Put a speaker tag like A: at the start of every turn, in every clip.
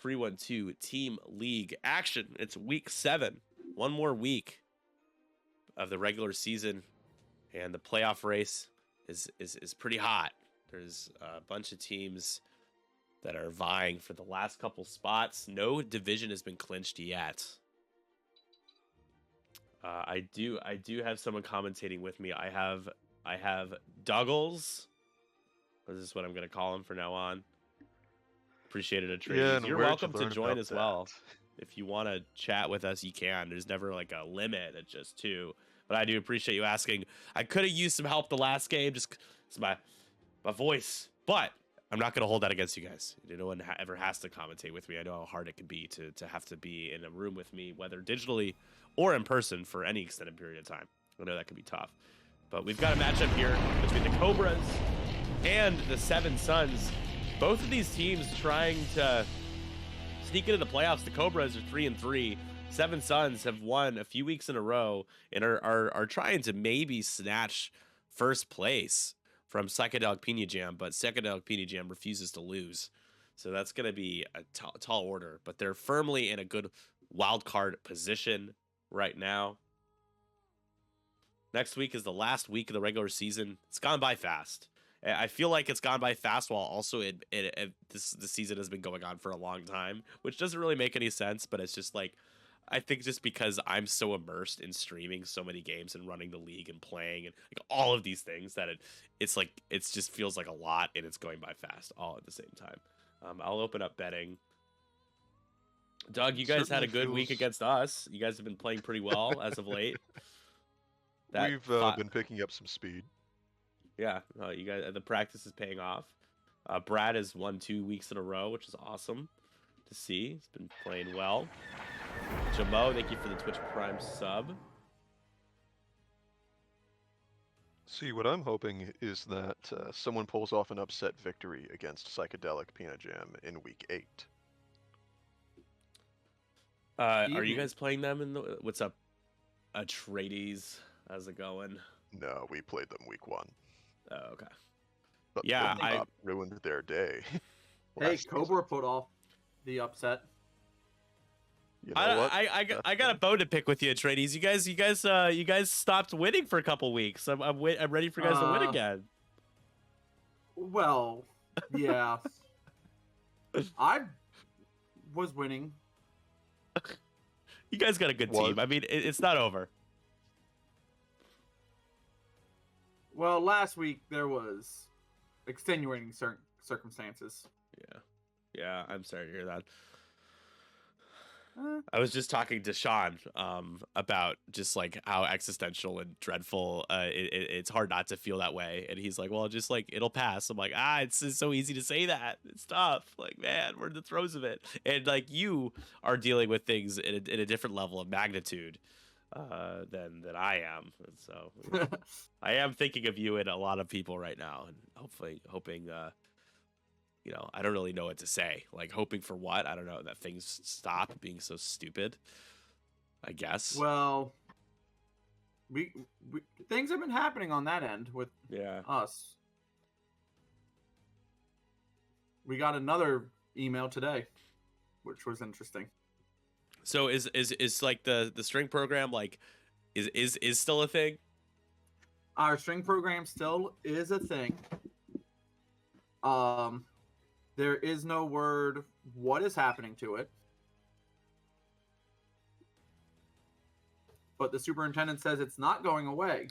A: 312 Team League action. It's week 7. One more week of the regular season, and the playoff race is pretty hot. There's a bunch of teams that are vying for the last couple spots. No division has been clinched yet. I do have someone commentating with me. I have Douglas. This is what I'm going to call him from now on. Appreciate it, Atreides.
B: Yeah,
A: You're welcome to join as well. If you want to chat with us, you can. There's never like a limit. It's just 2. But I do appreciate you asking. I could have used some help the last game, just it's my voice. But I'm not going to hold that against you guys. No one ever has to commentate with me. I know how hard it can be to have to be in a room with me, whether digitally or in person, for any extended period of time. I know that can be tough. But we've got a matchup here between the Cobras and the Seven Sons. Both of these teams trying to sneak into the playoffs. The Cobras are 3-3. Seven Sons have won a few weeks in a row and are trying to maybe snatch first place from Psychedelic Pina Jam, but Psychedelic Pina Jam refuses to lose. So that's going to be a tall order, but they're firmly in a good wild card position right now. Next week is the last week of the regular season. It's gone by fast. I feel like it's gone by fast while also the season has been going on for a long time, which doesn't really make any sense, but it's just like, I think just because I'm so immersed in streaming so many games and running the league and playing and like all of these things that it's like, it's just feels like a lot and it's going by fast all at the same time. I'll open up betting. Doug, you guys had a good week against us. You guys have been playing pretty well as of late.
B: We've been picking up some speed.
A: Yeah, you guys, the practice is paying off. Brad has won 2 weeks in a row, which is awesome to see. He's been playing well. Jamo, thank you for the Twitch Prime sub.
B: See, what I'm hoping is that someone pulls off an upset victory against Psychedelic Pina Jam in week 8.
A: Are you guys playing them in the? What's up, Atreides? How's it going?
B: No, we played them week 1.
A: Oh, okay.
B: But
A: yeah, I
B: ruined their day.
C: Hey, Cobra put off the upset.
B: You know what?
A: I got a bone to pick with you, Atreides. You guys stopped winning for a couple weeks. I'm ready for you guys to win again.
C: Well, yeah. I was winning.
A: You guys got a good team. I mean, it's not over.
C: Well, last week there was extenuating circumstances.
A: Yeah, I'm sorry to hear that. I was just talking to Sean about just like how existential and dreadful it's hard not to feel that way, and he's like, well, just like it'll pass. I'm like, it's so easy to say that. It's tough. Like, man, we're in the throes of it, and like you are dealing with things in a different level of magnitude than I am. And so I am thinking of you and a lot of people right now, and hoping you know, I don't really know what to say. Like, hoping for what? I don't know, that things stop being so stupid, I guess.
C: Well, we things have been happening on that end with us. We got another email today, which was interesting.
A: So is like the string program like is still a thing?
C: Our string program still is a thing. There is no word what is happening to it. But the superintendent says it's not going away.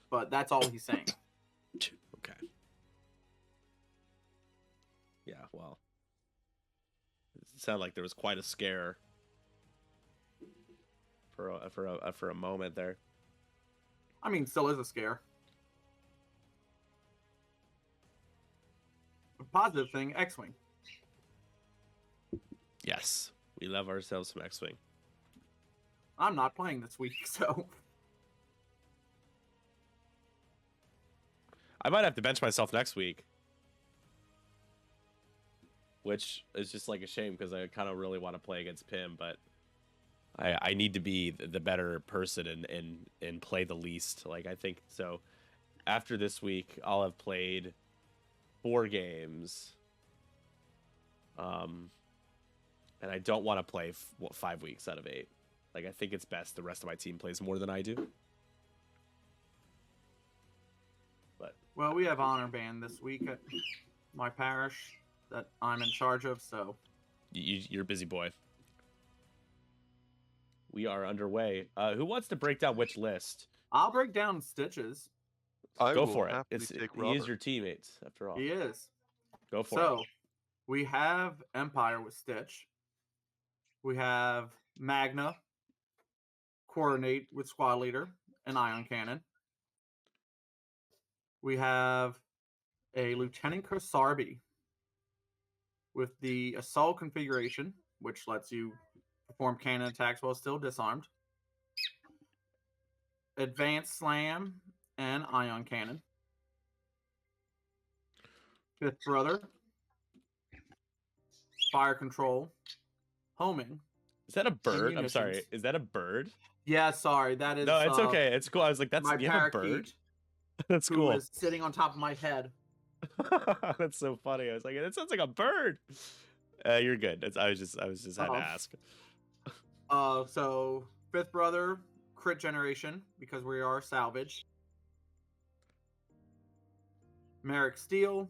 C: But that's all he's saying.
A: Okay. Yeah, well. It sounded like there was quite a scare for a moment there.
C: I mean, still is a scare. Positive thing, X-Wing.
A: Yes, we love ourselves some X-Wing.
C: I'm not playing this week, so
A: I might have to bench myself next week, which is just like a shame because I kind of really want to play against Pim, but I need to be the better person and play the least. Like, I think so. After this week, I'll have played 4 games. and I don't want to play 5 weeks out of 8. Like, I think it's best the rest of my team plays more than I do. But
C: well, we have honor band this week at my parish that I'm in charge of, so
A: you're a busy boy. We are underway. Who wants to break down which list?
C: I'll break down Stitches.
A: Go for it.
B: Take
A: he is your teammate, after all.
C: He is.
A: Go for it.
C: So, we have Empire with Stitch. We have Magna, Coordinate with Squad Leader, and Ion Cannon. We have a Lieutenant Kosarbi with the Assault configuration, which lets you perform cannon attacks while still disarmed. Advanced Slam and Ion Cannon. Fifth Brother. Fire Control. Homing.
A: Is that a bird? I'm sorry. Is that a bird?
C: Yeah, sorry. That is.
A: No, it's okay. It's cool. I was like, you have a bird? That's cool.
C: Who is sitting on top of my head.
A: That's so funny. I was like, it sounds like a bird. You're good. I was just had to ask.
C: So Fifth Brother, crit generation, because we are salvage. Merrick Steel.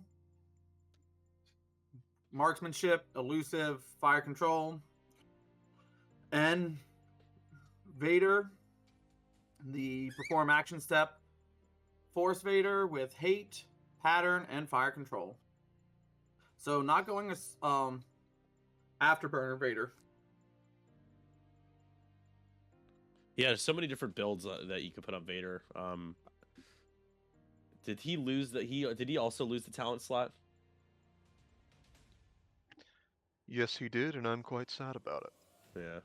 C: Marksmanship, elusive, fire control. And Vader, the perform action step. Force Vader with hate, pattern, and fire control. So not going as Afterburner Vader.
A: Yeah, there's so many different builds that you could put on Vader. Did he lose did he also lose the talent slot?
B: Yes, he did, and I'm quite sad about it.
A: Yeah.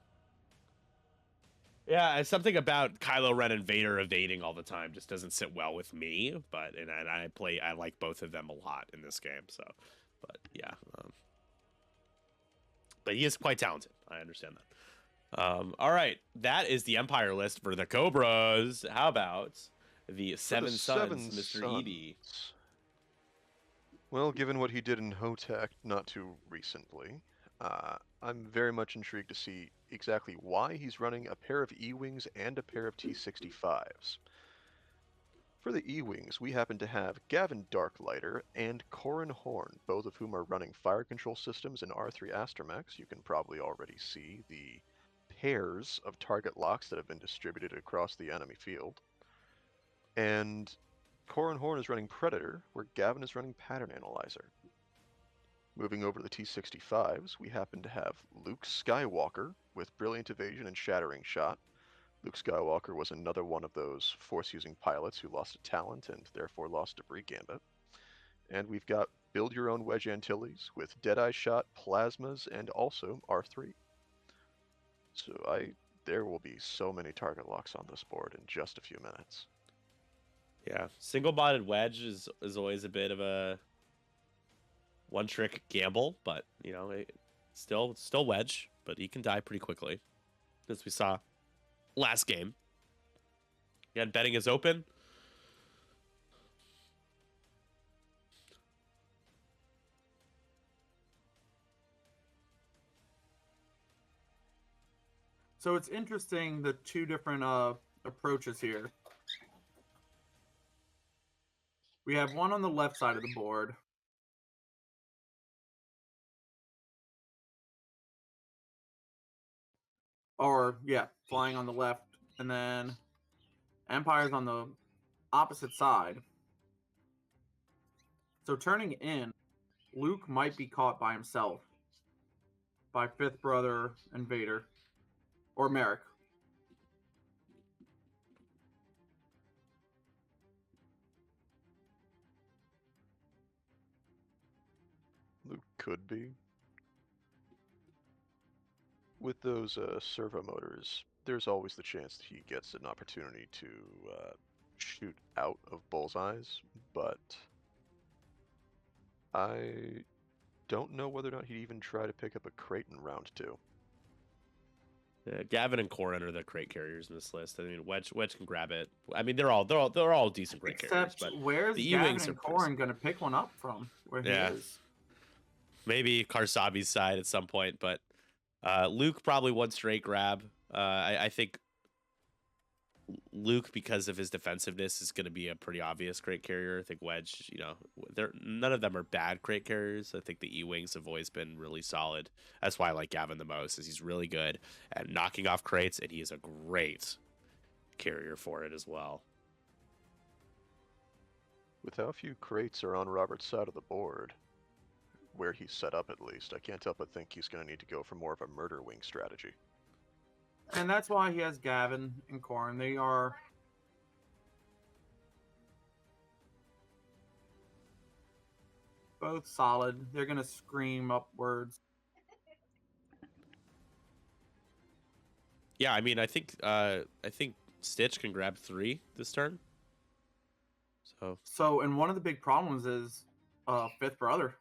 A: Yeah, it's something about Kylo Ren and Vader evading all the time just doesn't sit well with me. But I like both of them a lot in this game. So, but yeah, but he is quite talented. I understand that. All right, that is the Empire list for the Cobras. How about the Seven Sons, Mr. Ebey?
B: Well, given what he did in Hotek not too recently, I'm very much intrigued to see exactly why he's running a pair of E-Wings and a pair of T-65s. For the E-Wings, we happen to have Gavin Darklighter and Corran Horn, both of whom are running fire control systems in R3 Astromechs. You can probably already see the pairs of target locks that have been distributed across the enemy field. And Corran Horn is running Predator, where Gavin is running Pattern Analyzer. Moving over to the T-65s, we happen to have Luke Skywalker with Brilliant Evasion and Shattering Shot. Luke Skywalker was another one of those Force-using pilots who lost a talent and therefore lost Debris Gambit. And we've got Build Your Own Wedge Antilles with Deadeye Shot, Plasmas, and also R3. So there will be so many target locks on this board in just a few minutes.
A: Yeah, single-bodied wedge is always a bit of a one-trick gamble, but you know, still wedge, but he can die pretty quickly, as we saw last game. Again, betting is open.
C: So it's interesting the two different approaches here. We have one on the left side of the board. Or, yeah, flying on the left. And then Empire's on the opposite side. So turning in, Luke might be caught by himself. By Fifth Brother and Vader. Or Merrick.
B: Luke could be. With those servo motors, there's always the chance that he gets an opportunity to shoot out of bullseyes, but I don't know whether or not he'd even try to pick up a crate in round 2.
A: Yeah, Gavin and Corran are the crate carriers in this list. I mean, Wedge can grab it. I mean, they're all decent crate carriers. But
C: where's the Gavin and Corran going to pick one up from? Where he is?
A: Maybe Karsabi's side at some point, but Luke probably one straight grab. I think Luke, because of his defensiveness, is going to be a pretty obvious crate carrier. I think Wedge, they're none of them are bad crate carriers. I think the E-Wings have always been really solid. That's why I like Gavin the most, is he's really good at knocking off crates, and he is a great carrier for it as well.
B: With how few crates are on Robert's side of the board, where he's set up at least, I can't help but think he's going to need to go for more of a murder wing strategy.
C: And that's why he has Gavin and Corrin. They are both solid. They're going to scream upwards.
A: Yeah, I mean, I think Stitch can grab 3 this turn.
C: So, and one of the big problems is Fifth Brother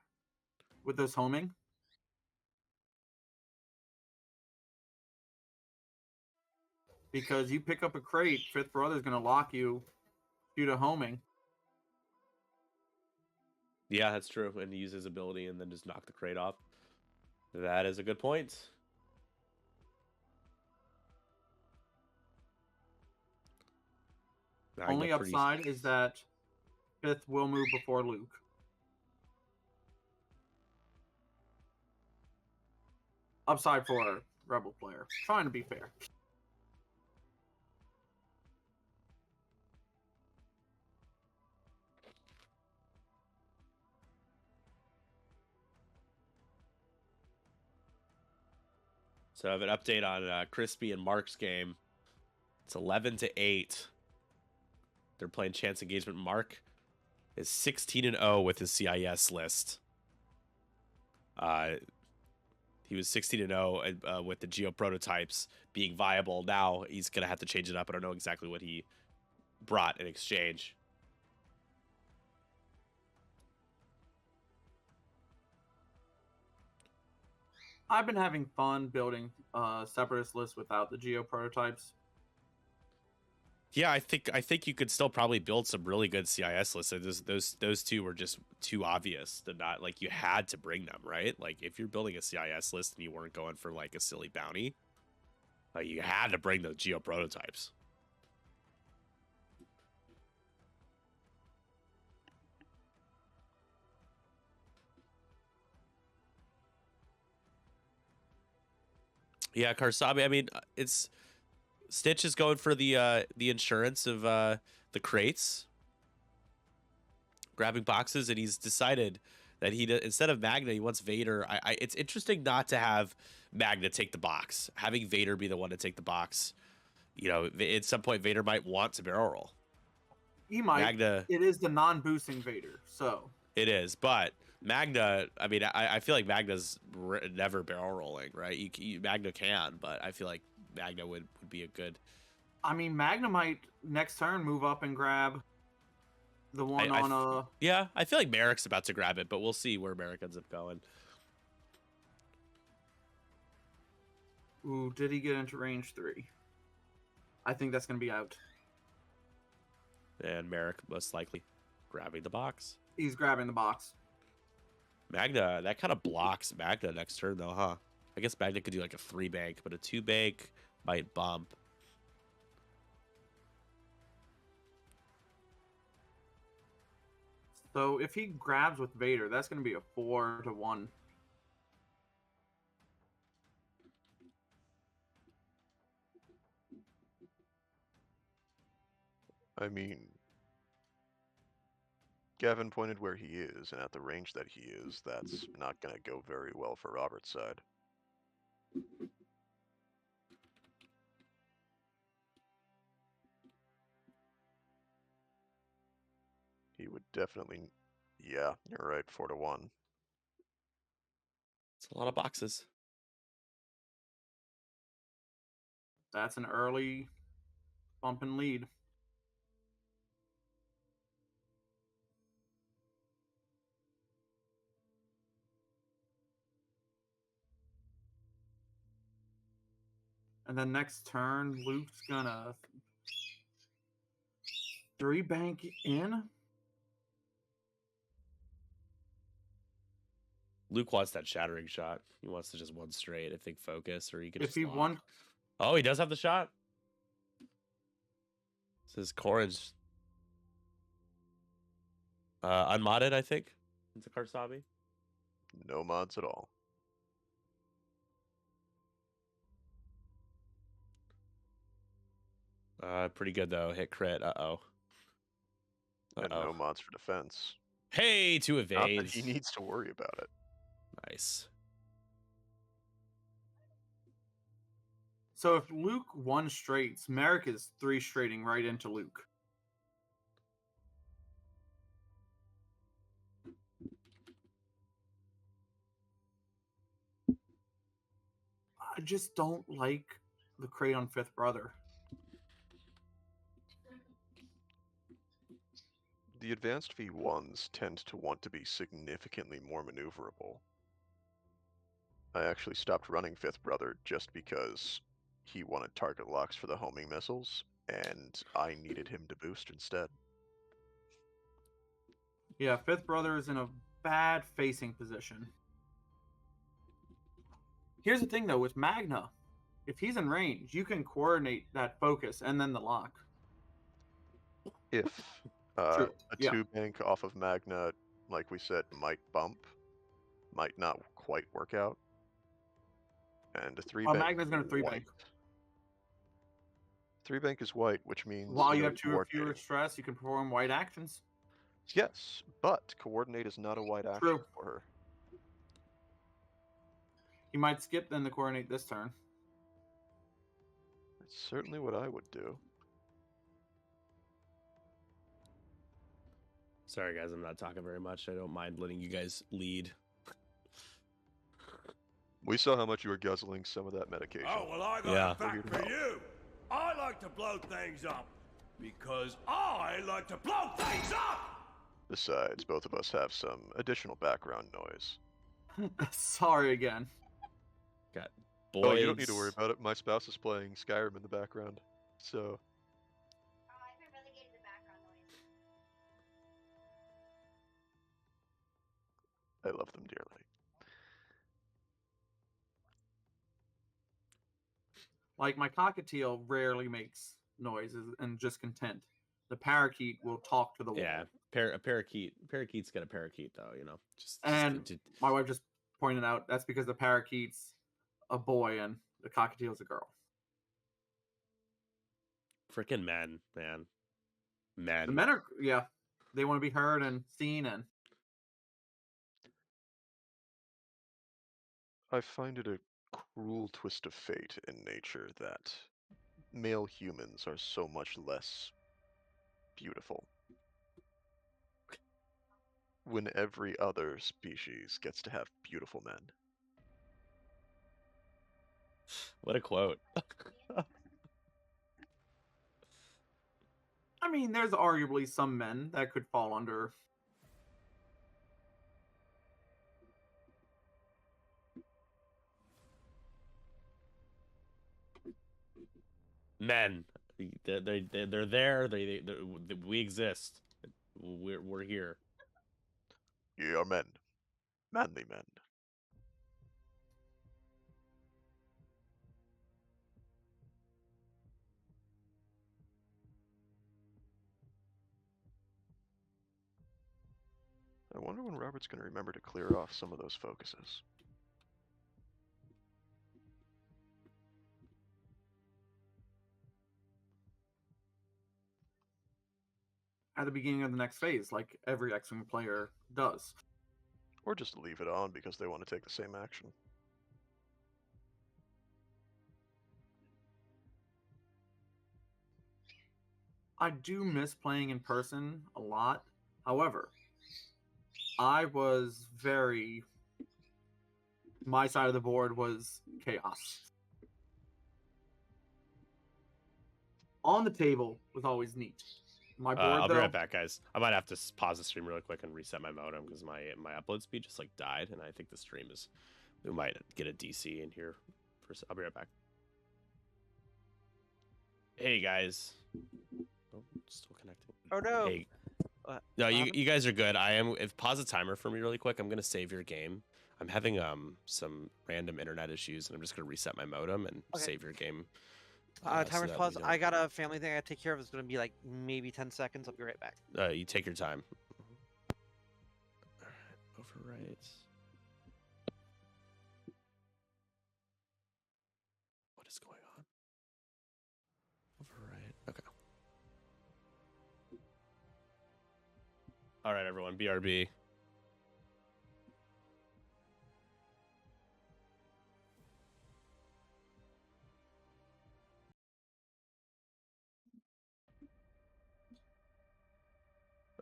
C: with this homing. Because you pick up a crate, Fifth Brother is going to lock you due to homing.
A: Yeah, that's true. And use his ability and then just knock the crate off. That is a good point.
C: Only upside is that Fifth will move before Luke. Upside for a Rebel player. Trying to be fair.
A: So I have an update on Crispy and Mark's game. It's 11-8. They're playing Chance Engagement. Mark is 16-0 with his CIS list. He was 16-0 with the Geo prototypes being viable. Now he's gonna have to change it up. I don't know exactly what he brought in exchange.
C: I've been having fun building Separatist lists without the Geo prototypes.
A: Yeah, I think you could still probably build some really good CIS lists. Those two were just too obvious to not, like, you had to bring them, right? Like, if you're building a CIS list and you weren't going for like a silly bounty, like, you had to bring the Geo prototypes. Yeah, Karsabi. I mean, it's Stitch is going for the insurance of the crates, grabbing boxes, and he's decided that instead of Magna, he wants Vader. It's interesting not to have Magna take the box, having Vader be the one to take the box. At some point, Vader might want to barrel roll.
C: He might.
A: Magna,
C: it is the non-boosting Vader, so
A: it is, but Magna, I mean, I feel like Magna's never barrel rolling, right? Magna can, but I feel like Magna would be a good.
C: I mean, Magna might next turn move up and grab the one
A: Yeah, I feel like Merrick's about to grab it, but we'll see where Merrick ends up going.
C: Ooh, did he get into range 3? I think that's going to be out.
A: And Merrick most likely grabbing the box.
C: He's grabbing the box.
A: Magna, that kind of blocks Magna next turn, though, huh? I guess Magna could do like a 3-bank, but a 2-bank might bump.
C: So if he grabs with Vader, that's going to be a 4-1.
B: I mean, Gavin pointed where he is, and at the range that he is, that's not going to go very well for Robert's side. He would definitely... Yeah, you're right, 4-1.
A: It's a lot of boxes.
C: That's an early bump and lead. And then next turn, Luke's gonna 3-bank in.
A: Luke wants that shattering shot. He wants to just one straight, I think, focus, or he could
C: If
A: just
C: he
A: lock.
C: won,
A: Oh, he does have the shot. Says Corrin's unmodded, I think. It's a Karsabi.
B: No mods at all.
A: Pretty good though. Hit crit. Uh-oh.
B: And no mods for defense.
A: Hey, two
B: Not that
A: evades.
B: he needs to worry about it.
A: Nice.
C: so if Luke won straights, Merrick is 3 straighting right into Luke. I just don't like the crate on Fifth Brother.
B: The advanced V1s tend to want to be significantly more maneuverable. I actually stopped running Fifth Brother just because he wanted target locks for the homing missiles, and I needed him to boost instead.
C: Yeah, Fifth Brother is in a bad facing position. Here's the thing, though, with Magna, if he's in range, you can coordinate that focus and then the lock.
B: If
C: True.
B: a
C: Yeah.
B: 2-bank off of Magna, like we said, might bump, might not quite work out. And a 3-bank
C: Magna's going to 3-bank.
B: 3-bank is white, which means
C: While you
B: no
C: have 2 or fewer
B: coordinating.
C: stress, you can perform white actions.
B: Yes, but coordinate is not a white action
C: True.
B: for her.
C: He might skip then the coordinate this turn.
B: That's certainly what I would do.
A: Sorry, guys. I'm not talking very much. I don't mind letting you guys lead.
B: We saw how much you were guzzling some of that medication.
D: Oh, well, I got a fact for you. I like to blow things up because I like to blow things up!
B: Besides, both of us have some additional background noise.
C: Sorry again.
A: Got boys.
B: Oh, you don't need to worry about it. My spouse is playing Skyrim in the background, so...
E: I've been relegated to background noise.
B: I love them dearly.
C: Like, my cockatiel rarely makes noises and just content. The parakeet will talk to the wall.
A: Yeah, a parakeet. Parakeet's got a parakeet though, you know.
C: And my wife just pointed out that's because the parakeet's a boy and the cockatiel's a girl.
A: Freaking men, man. Men.
C: The men are, yeah, they want to be heard and seen, and
B: I find it a cruel twist of fate in nature that male humans are so much less beautiful when every other species gets to have beautiful men.
A: What a quote.
C: I mean, there's arguably some men that could fall under.
A: Men. They're there. We exist. We're here.
B: Ye are men. Manly men. I wonder when Robert's going to remember to clear off some of those focuses.
C: At the beginning of the next phase, like every X-Wing player does.
B: Or just leave it on because they want to take the same action.
C: I do miss playing in person a lot. However, I was very... My side of the board was chaos. On the table was always neat. My board,
A: I'll be
C: though,
A: right back, guys. I might have to pause the stream really quick and reset my modem because my upload speed just like died, and I think the stream is. We might get a DC in here. I'll be right back. Hey guys. Oh, still connecting.
F: Oh no.
A: Hey. No, you guys are good. If pause the timer for me really quick, I'm gonna save your game. I'm having some random internet issues, and I'm just gonna reset my modem and
F: Okay.
A: save your game.
F: Timer's
A: that
F: paused.
A: we
F: I got a family thing I gotta take care of. It's gonna be like maybe 10 seconds. I'll be right back.
A: don't. You take your time. Overwrite. What is going on? Overwrite. Okay. All right, everyone. BRB.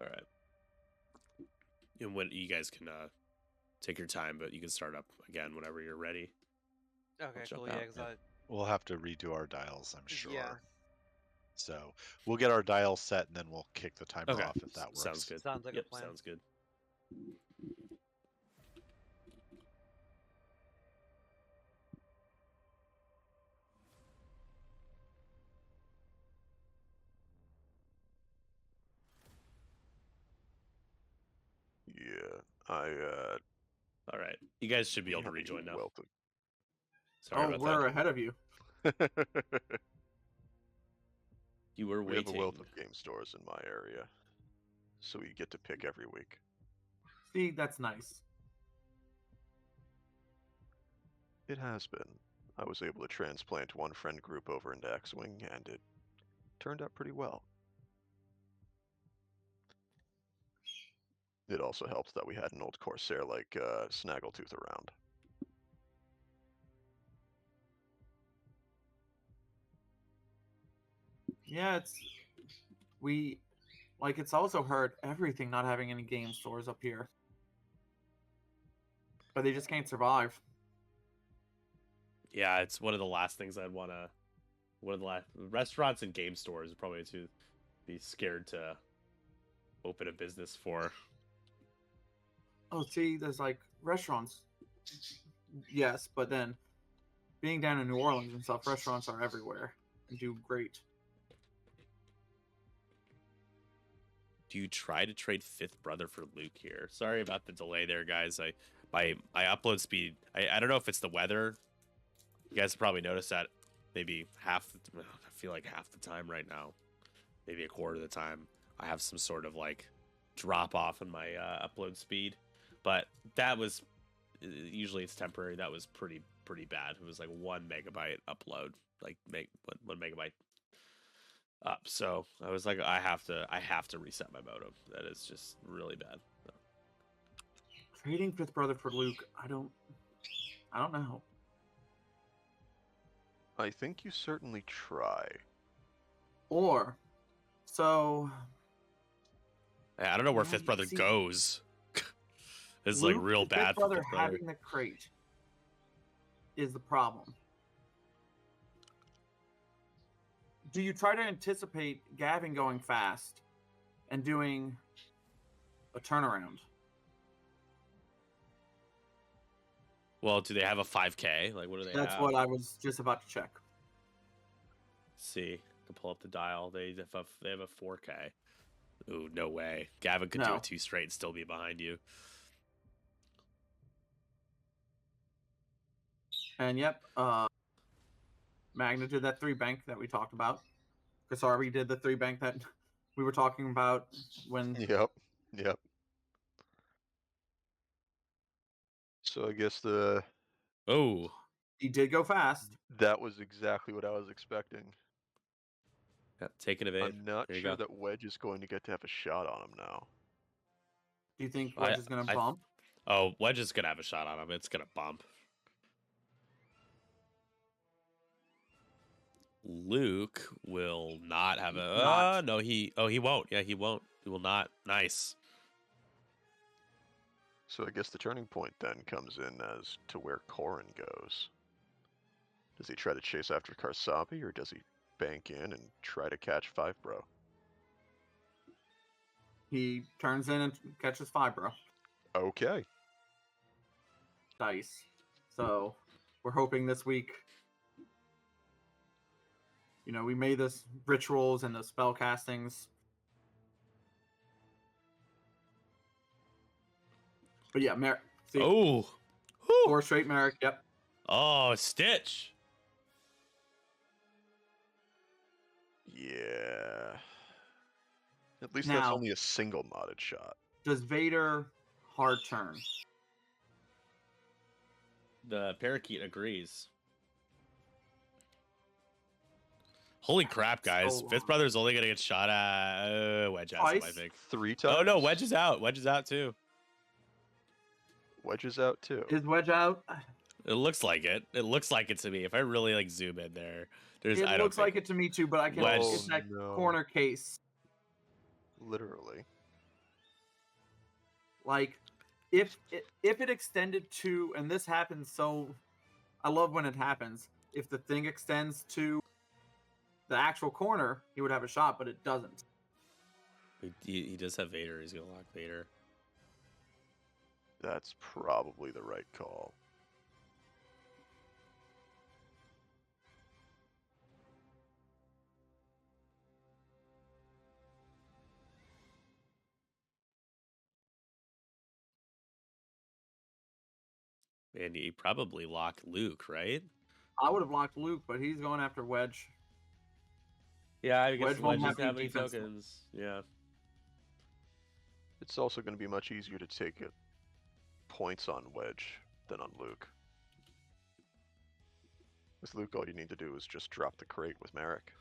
A: All right. And when you guys can take your time, but you can start up again whenever you're ready.
F: Okay,
A: jump
F: cool.
A: out,
F: Yeah, because
G: We'll have to redo our dials, I'm sure.
F: Yeah.
G: So we'll get our dials set and then we'll kick the timer
A: Okay.
G: off if that works.
A: Sounds good.
F: Sounds like a
A: Yep,
F: plan.
A: sounds good.
B: Yeah,
A: All right. You guys should be
B: we
A: able to
B: have a
A: rejoin now.
B: wealth of-
A: Sorry
C: Oh,
A: about
C: we're
A: that.
C: ahead of you.
A: You were
B: We have a
A: waiting.
B: wealth of game stores in my area, so we get to pick every week.
C: See, that's nice.
B: It has been. I was able to transplant one friend group over into X-Wing, and it turned out pretty well. It also helped that we had an old Corsair like Snaggletooth around.
C: Yeah, it's also hurt everything not having any game stores up here. But they just can't survive.
A: Yeah, it's one of the last things I'd want to. One of the last restaurants and game stores are probably to be scared to open a business for.
C: Oh, see, there's like restaurants. Yes, but then being down in New Orleans and stuff, restaurants are everywhere and do great.
A: Do you try to trade Fifth Brother for Luke here? Sorry about the delay there, guys. My upload speed. I don't know if it's the weather. You guys have probably noticed that maybe I feel like half the time right now, maybe a quarter of the time, I have some sort of like drop off in my upload speed. But that was usually it's temporary. That was pretty bad. It was like 1 megabyte upload, like one megabyte up. So I was like, I have to reset my modem. That is just really bad.
C: Trading Fifth Brother for Luke, I don't know.
B: I think you certainly try.
C: Or so
A: I don't know where
C: Yeah,
A: Fifth Brother
C: see,
A: goes. It's
C: Luke,
A: like real
C: the Fifth
A: bad for
C: Brother
A: Fifth Brother.
C: having the crate is the problem. Do you try to anticipate Gavin going fast and doing a turnaround?
A: Well, do they have a 5K? Like, what do they
C: That's
A: have?
C: what I was just about to check.
A: Let's see. I can pull up the dial. They have a 4K. Ooh, no way. Gavin could do
C: No.
A: it 2 straight and still be behind you.
C: And yep, Magna did that 3 bank that we talked about. Kasarbi did the 3 bank that we were talking about when
B: Yep. So I guess
A: Oh,
C: he did go fast.
B: that was exactly what I was expecting.
A: yeah, taking evade.
B: I'm not
A: There you
B: sure
A: go.
B: that Wedge is going to get to have a shot on him now.
C: Do you think
A: I-
C: Wedge is going to
A: I-
C: bump?
A: Oh, Wedge is gonna have a shot on him. It's gonna bump. Luke will not have a.
C: Not.
A: No, he won't. Yeah, he won't. He will not. Nice.
B: So I guess the turning point then comes in as to where Corrin goes. Does he try to chase after Karsabi, or does he bank in and try to catch 5 bro?
C: He turns in and catches 5, bro.
B: Okay.
C: Dice. So we're hoping this week. You know, we made this rituals and the spell castings. But yeah, see,
A: Oh,
C: Or straight Merrick. Yep.
A: Oh, Stitch.
B: Yeah. At least that's
C: Now-
B: only a single modded shot.
C: Does Vader hard turn?
A: The parakeet agrees. Holy crap, guys.
C: So
A: Fifth
C: long.
A: Brother's only going to get shot at Wedge has him, I
C: Twice?
A: think.
B: 3 times?
A: Oh, no, Wedge is out. Wedge is out, too.
B: Wedge is out too.
C: Is Wedge out?
A: It looks like it. It looks like it to me. If I really, like, zoom in there, there's...
C: It
A: I don't
C: looks like
A: think...
C: it to me too, but I can.
A: Wedge-
C: It's that
B: no.
C: corner case.
B: Literally.
C: Like, if it extended to, and this happens, so I love when it happens. If the thing extends to the actual corner, he would have a shot, but it doesn't.
A: He does have Vader. He's going to lock Vader.
B: That's probably the right call.
A: And he probably lock Luke, right?
C: I would have locked Luke, but he's going after Wedge.
A: Yeah, I guess
C: Wedge won't
A: Wedge
C: have
A: doesn't have
C: any
A: any
C: defense.
A: tokens. Yeah.
B: It's also going to be much easier to take it points on Wedge than on Luke. With Luke, all you need to do is just drop the crate with Merrick.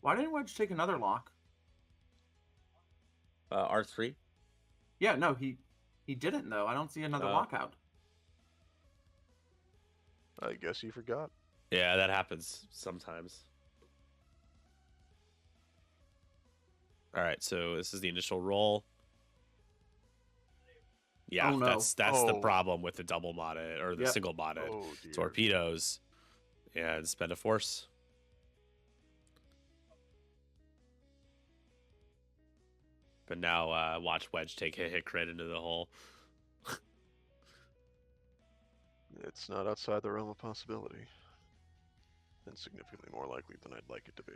C: Why didn't Wedge take another lock?
A: R3?
C: Yeah, no, he didn't though. I don't see another
A: Oh.
C: lockout.
B: I guess he forgot.
A: Yeah, that happens sometimes. All right, so this is the initial roll. Yeah,
C: Oh, no.
A: that's the
B: Oh.
A: problem with the double modded or the
C: Yep.
A: single modded
B: Oh, dear.
A: torpedoes. And spend a force. But now watch Wedge take a hit crit into the hole.
B: It's not outside the realm of possibility. And significantly more likely than I'd like it to be.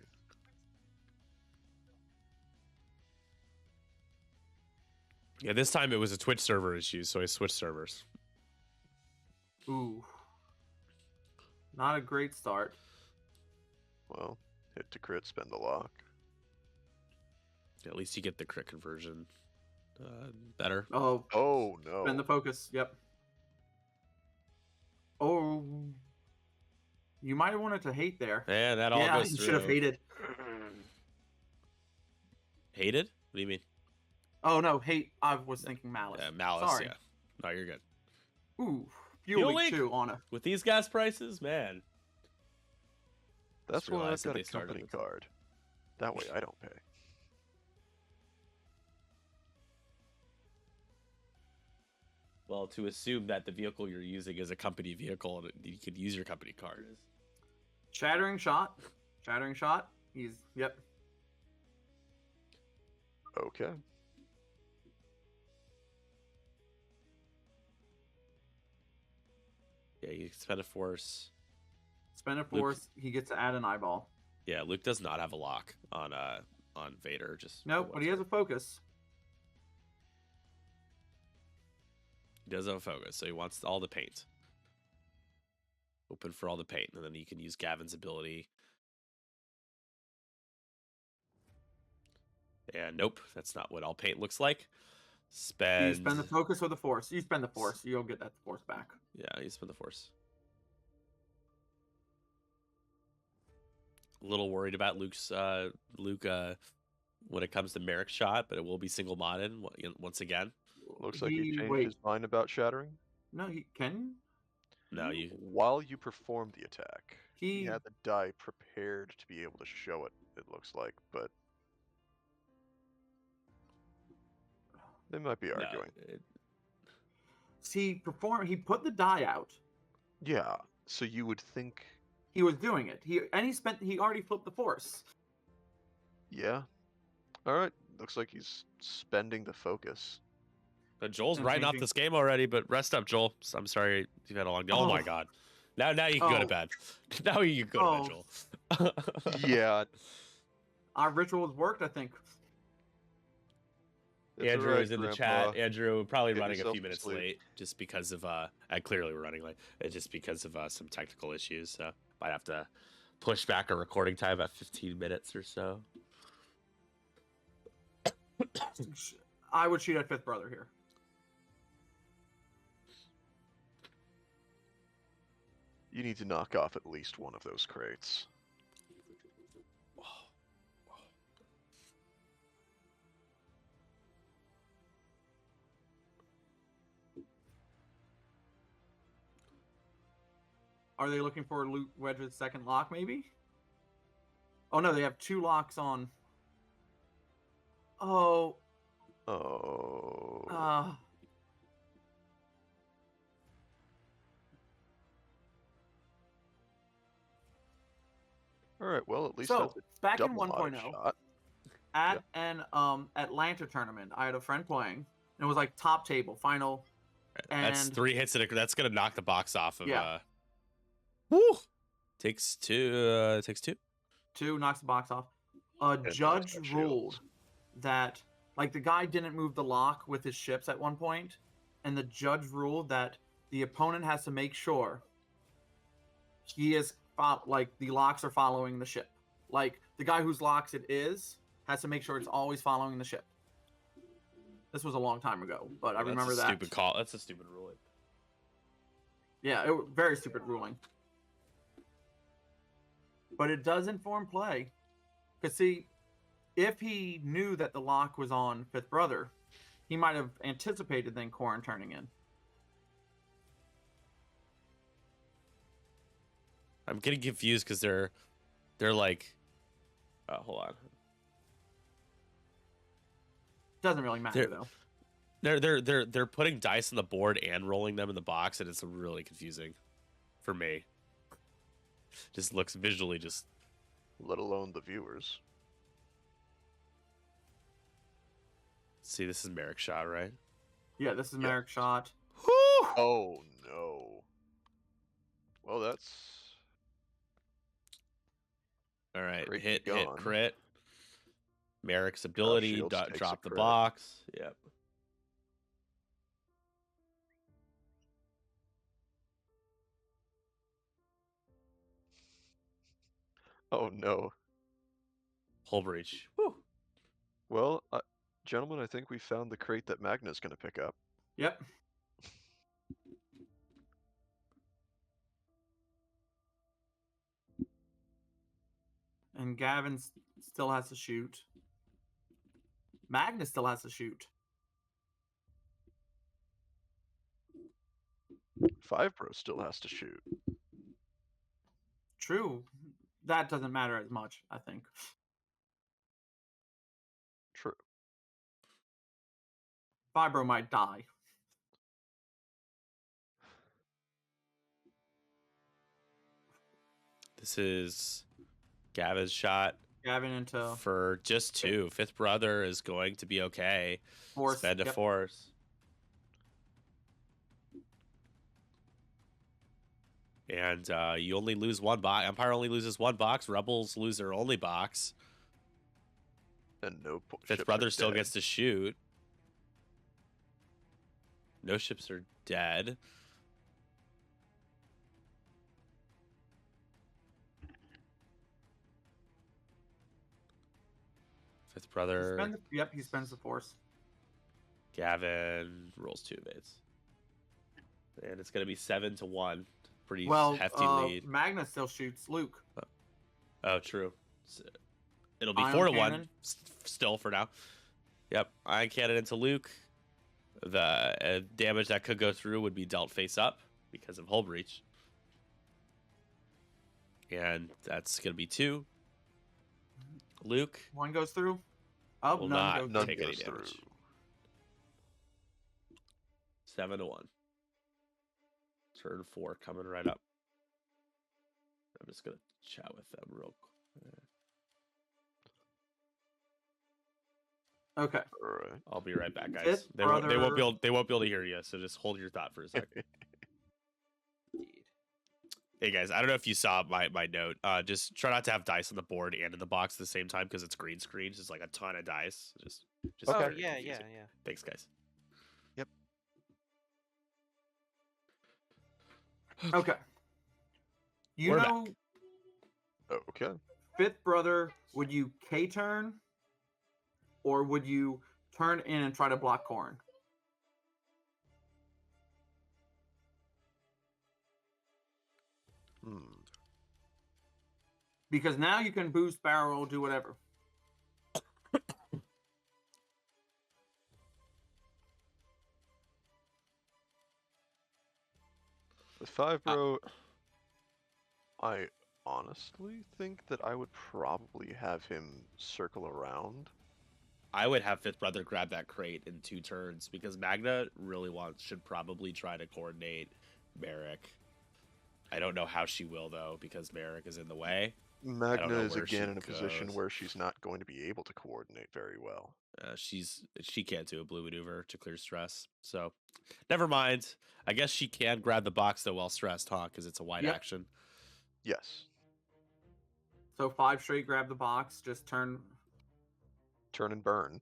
A: Yeah, this time it was a Twitch server issue, so I switched servers.
C: Ooh, not a great start.
B: Well, hit to crit, spend the lock.
A: At least you get the crit conversion better.
C: Oh,
B: Oh, no.
C: spend the focus. Yep. Oh, you might have wanted to hate there.
A: Yeah, that all
C: Yeah,
A: goes
C: you
A: through.
C: should have hated.
A: Hated? What do you mean?
C: Oh no, hate. I was thinking malice.
A: Yeah, malice,
C: Sorry.
A: yeah. No, you're good.
C: Ooh,
A: Fuel
C: fuel
A: leak?
C: leak too on a.
A: With these gas prices, man.
B: That's
A: Just
B: why I've
A: realized that
B: got
A: they
B: a
A: started
B: company
A: with-
B: card. That way I don't pay.
A: Well, to assume that the vehicle you're using is a company vehicle and you could use your company card is.
C: Shattering shot. Shattering shot. He's yep.
B: Okay.
A: Yeah, you spend a force.
C: Spend a force. He gets to add an eyeball.
A: Yeah, Luke does not have a lock on Vader. Just
C: Nope,
A: for
C: but he has a focus.
A: He does have a focus, so he wants all the paint. Open for all the paint, and then you can use Gavin's ability. And nope, that's not what all paint looks like.
C: You spend the focus or the force. You spend the force. You'll get that force back.
A: Yeah, you spend the force. A little worried about Luke when it comes to Merrick's shot, but it will be single modded once again.
B: Looks like he changed
C: wait.
B: his mind about shattering.
C: No, he can.
A: No, you
B: While you perform the attack, he
C: He
B: had the die prepared to be able to show it, it looks like, but they might be
A: no,
B: arguing.
C: He put the die out.
B: Yeah, so you would think,
C: He was doing it. He already flipped the force.
B: yeah. Alright, looks like he's spending the focus.
A: Joel's
C: And
A: writing off
C: changing-
A: this game already, but rest up, Joel. I'm sorry you've had a long day. Oh, my
C: Oh.
A: god. Now you can go to
C: Oh.
A: bed. Now you can go to bed, Joel.
B: Yeah,
C: Our rituals worked, I think.
B: It's
A: Andrew
B: alright,
A: is in the
B: Grandpa.
A: chat. Andrew probably
B: Get
A: running a
B: yourself
A: few
B: to
A: minutes
B: sleep.
A: late, just because of clearly we're running late, just because of some technical issues. So might have to push back our recording time about 15 minutes or so.
C: I would shoot at Fifth Brother here.
B: You need to knock off at least one of those crates.
C: Are they looking for Loot Wedge's second lock, maybe? Oh, no, they have 2 locks on. Oh.
B: Oh. Alright, well, at least
C: So,
B: that's a
C: back in
B: double auto
C: 1.0,
B: shot.
C: at an Atlanta tournament, I had a friend playing, and it was like top table, final.
A: That's
C: And
A: 3 hits that's gonna knock the box off of
C: Yeah.
A: Woo! Takes 2. Takes 2.
C: 2 knocks the box off. A
B: knows
C: judge
B: about
C: ruled
B: shields.
C: that, like, the guy didn't move the lock with his ships at one point, and the judge ruled that the opponent has to make sure he is like the locks are following the ship. Like, the guy whose locks it is has to make sure it's always following the ship. This was a long time ago, but I remember
A: That's a
C: that.
A: stupid call. That's a stupid ruling.
C: Yeah, it was very stupid ruling. But it does inform play. Because, see, if he knew that the lock was on Fifth Brother, he might have anticipated then Corrin turning in.
A: I'm getting confused because they're like, hold on.
C: Doesn't really matter, though.
A: They're putting dice on the board and rolling them in the box, and it's really confusing for me. Just looks visually just.
B: Let alone the viewers.
A: See, this is Merrick's shot, right?
C: Yeah, this is
B: Yeah.
C: Merrick's shot.
B: Oh no. Well, that's
A: All right,
B: Great
A: hit,
B: gone.
A: crit. Merrick's ability,
B: shields takes a
A: drop the
B: crit.
A: box. Yep.
B: Oh no.
A: Hull breach. Woo.
B: Well, gentlemen, I think we found the crate that Magna's going to pick up.
C: Yep. And Gavin still has to shoot. Magnus still has to shoot.
B: 5 Pro still has to shoot.
C: True. That doesn't matter as much, I think.
B: True.
C: Fibro might die.
A: This is Gavin's shot
C: Gavin into
A: for just 2. Fifth Brother is going to be okay.
C: force.
A: Spend a
C: Yep.
A: force. And you only lose 1 box. Empire only loses 1 box. Rebels lose their only box.
B: And no
A: Fifth
B: ships
A: Brother
B: are
A: still
B: dead.
A: gets to shoot. No ships are dead. Fifth Brother.
C: Yep, he spends the force.
A: Gavin rolls 2 evades. And it's going to be 7-1. Pretty
C: Well,
A: hefty lead.
C: Magnus still shoots Luke.
A: Oh, true. It'll be
C: Ion
A: 4-1
C: cannon.
A: still for now. Yep. Ion cannon into Luke. The damage that could go through would be dealt face up because of hull breach. And that's going to be 2. Luke
C: 1 goes through. Oh,
A: will
C: none
A: not
C: goes
B: None
A: take any
B: goes
A: damage.
B: through.
A: 7-1. Turn 4 coming right up. I'm just going to chat with them real quick.
C: Okay.
B: All right.
A: I'll be right back, guys.
C: Fifth
A: They won't be
C: Brother-
A: able to hear you, so just hold your thought for a second. Hey guys, I don't know if you saw my note. Just try not to have dice on the board and in the box at the same time because it's green screens. It's like a ton of dice. Just
F: Oh
A: very
F: yeah,
A: confusing.
F: yeah.
A: Thanks, guys.
C: Okay. You
A: We're
C: know,
B: Okay.
C: fifth brother, would you K turn, or would you turn in and try to block Corn?
B: Hmm.
C: Because now you can boost, barrel roll, do whatever.
B: With 5 bro, I honestly think that I would probably have him circle around.
A: I would have fifth brother grab that crate in 2 turns because Magna really should probably try to coordinate Merrick. I don't know how she will though because Merrick is in the way.
B: Magna
A: know
B: is
A: where she
B: again in a position
A: goes.
B: where she's not going to be able to coordinate very well.
A: She can't do a blue maneuver to clear stress. So, never mind. I guess she can grab the box though while stressed, huh? Because it's a wide
C: Yep.
A: action.
B: Yes.
C: So 5 straight, grab the box, just turn.
B: Turn and burn.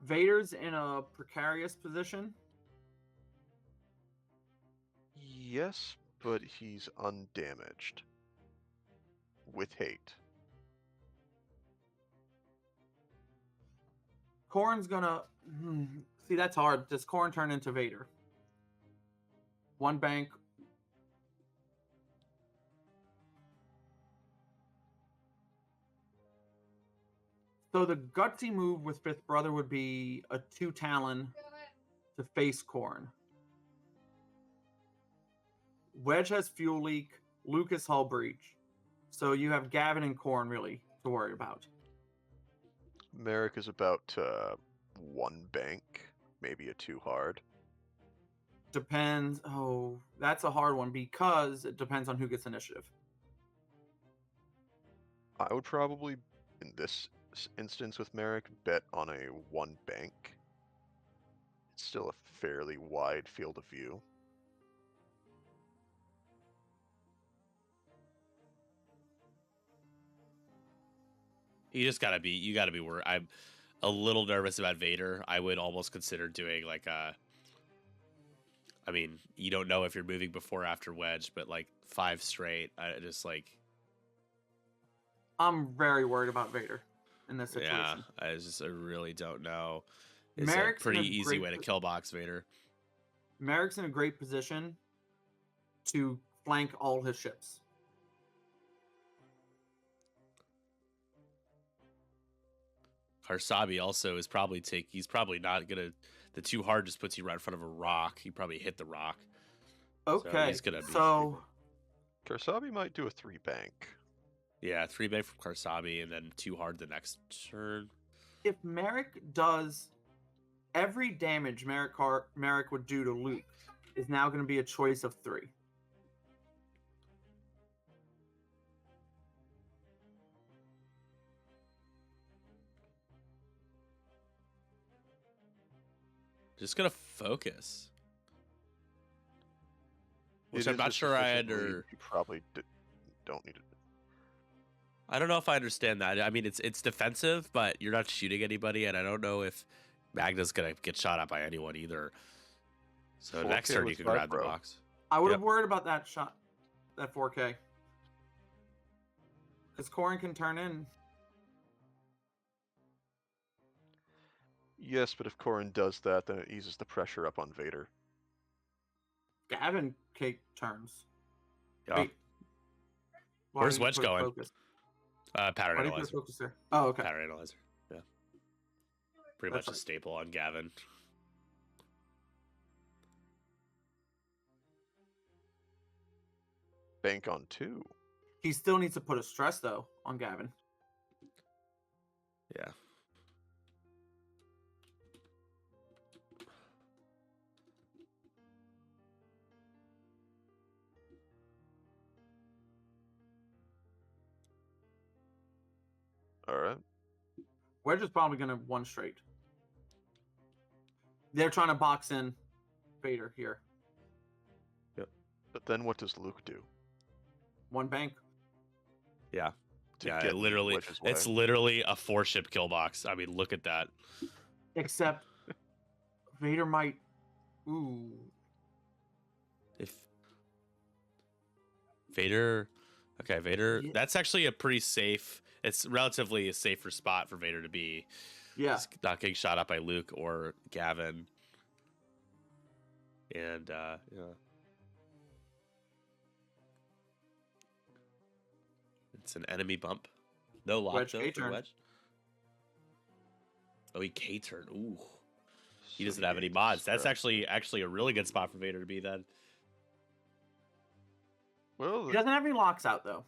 C: Vader's in a precarious position.
B: Yes, but he's undamaged. With hate.
C: Corn's gonna see. That's hard. Does Corn turn into Vader? One bank. So the gutsy move with fifth brother would be a 2 Talon to face Corn. Wedge has fuel leak. Lucas hull breach. So you have Gavin and Corn really to worry about.
B: Merrick is about 1 bank, maybe a 2 hard.
C: Depends. Oh, that's a hard one because it depends on who gets initiative.
B: I would probably, in this instance with Merrick, bet on a 1 bank. It's still a fairly wide field of view.
A: You gotta be worried. I'm a little nervous about Vader. I would almost consider doing like a. I mean, you don't know if you're moving before or after Wedge, but like 5 straight. I just like.
C: I'm very worried about Vader in this situation.
A: Yeah, I really don't know. It's
C: Merrick's
A: a pretty
C: in a
A: easy
C: great
A: way to kill box Vader.
C: Merrick's in a great position to flank all his ships.
A: Karsabi also is probably he's probably not gonna. The 2 hard just puts you right in front of a rock. He probably hit the rock.
C: Okay,
A: he's gonna be.
C: so
B: Karsabi might do a 3 bank.
A: Yeah, 3 bank from Karsabi and then 2 hard the next turn.
C: if Merrick does every damage Merrick would do to Luke is now going to be a choice of 3.
A: Just gonna focus. Which
B: It
A: I'm
B: is
A: not
B: a
A: sure I
B: sufficient lead.
A: under.
B: You probably don't need it.
A: I don't know if I understand that. I mean, it's defensive, but you're not shooting anybody, and I don't know if Magna's gonna get shot at by anyone either. So
B: 4K
A: next turn you
B: with
A: can
B: 5
A: grab the
B: bro.
A: box.
C: I would have
A: Yep.
C: worried about that shot, that 4K. Because Corrin can turn in.
B: Yes, but if Corrin does that, then it eases the pressure up on Vader.
C: Gavin Kate turns.
A: Yeah.
C: Wait. Why
A: Where's
C: did you
A: Wedge
C: put
A: going?
C: focus?
A: Pattern
C: Why did you put
A: analyzer.
C: focus there? Oh, okay.
A: Pattern analyzer. Yeah. Pretty
C: That's
A: much a
C: right.
A: staple on Gavin.
B: Bank on 2.
C: He still needs to put a stress, though, on Gavin.
A: Yeah.
B: Alright.
C: Wedge is probably going to 1 straight. They're trying to box in Vader here.
A: Yep.
B: But then what does Luke do?
C: One bank.
A: Yeah.
B: To
A: Yeah,
B: get in Wedge's
A: it's
B: way?
A: literally a 4-ship kill box. I mean, look at that.
C: Except Vader might. Ooh.
A: If Vader, okay, Vader,
C: Yeah.
A: that's actually a pretty safe. It's relatively a safer spot for Vader to be.
C: Yeah.
A: He's not getting shot up by Luke or Gavin. And yeah. It's an enemy bump. No lock
C: Wedge
A: though for
C: K-turn.
A: Wedge. Oh, he K-turn. Ooh. He
B: So
A: doesn't have any
B: gains
A: mods. That's
B: strategy.
A: actually a really good spot for Vader to be then.
B: Well,
C: He doesn't have any locks out though.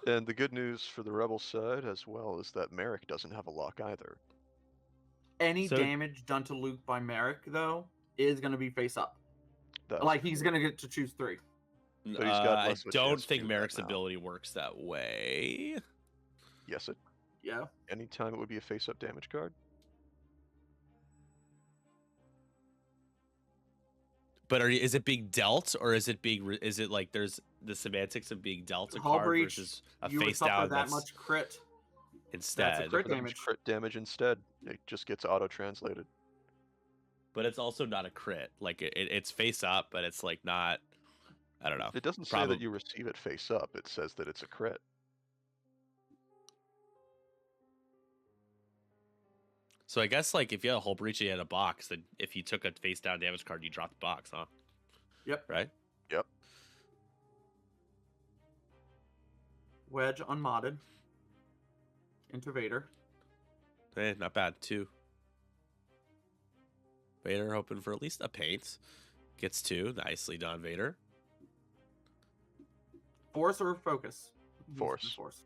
B: and the good news for the Rebel side as well is that Merrick doesn't have a lock either.
C: Any
A: So-
C: damage done to Luke by Merrick though is going to be face up.
B: That's
C: Like he's going to get to choose 3.
B: But he's got
A: I
B: less of a
A: don't
B: chance to
A: think
B: do that
A: Merrick's
B: now.
A: ability works that way.
B: Yes, it.
C: Yeah.
B: Anytime it would be a face-up damage card.
A: But is it being dealt or is it being? Is it like there's the semantics of being dealt a
C: Hull
A: card
C: breach,
A: versus a
C: you would
A: face
C: suffer
A: down
C: that
A: that's
C: much crit.
A: instead?
C: crit
B: But it's
C: damage.
B: Crit damage instead. It just gets auto-translated.
A: But it's also not a crit. Like it's face up, but it's like not. I don't know.
B: It doesn't say that you receive it face up. It says that it's a crit.
A: So I guess like if you had a hull breach and you had a box, then if you took a face down damage card, you drop the box, huh?
C: Yep.
A: Right?
B: Yep.
C: Wedge unmodded. Into Vader.
A: Hey, not bad. 2. Vader hoping for at least a paint. Gets 2. Nicely done, Vader.
C: Force or focus?
B: Force.
C: Force.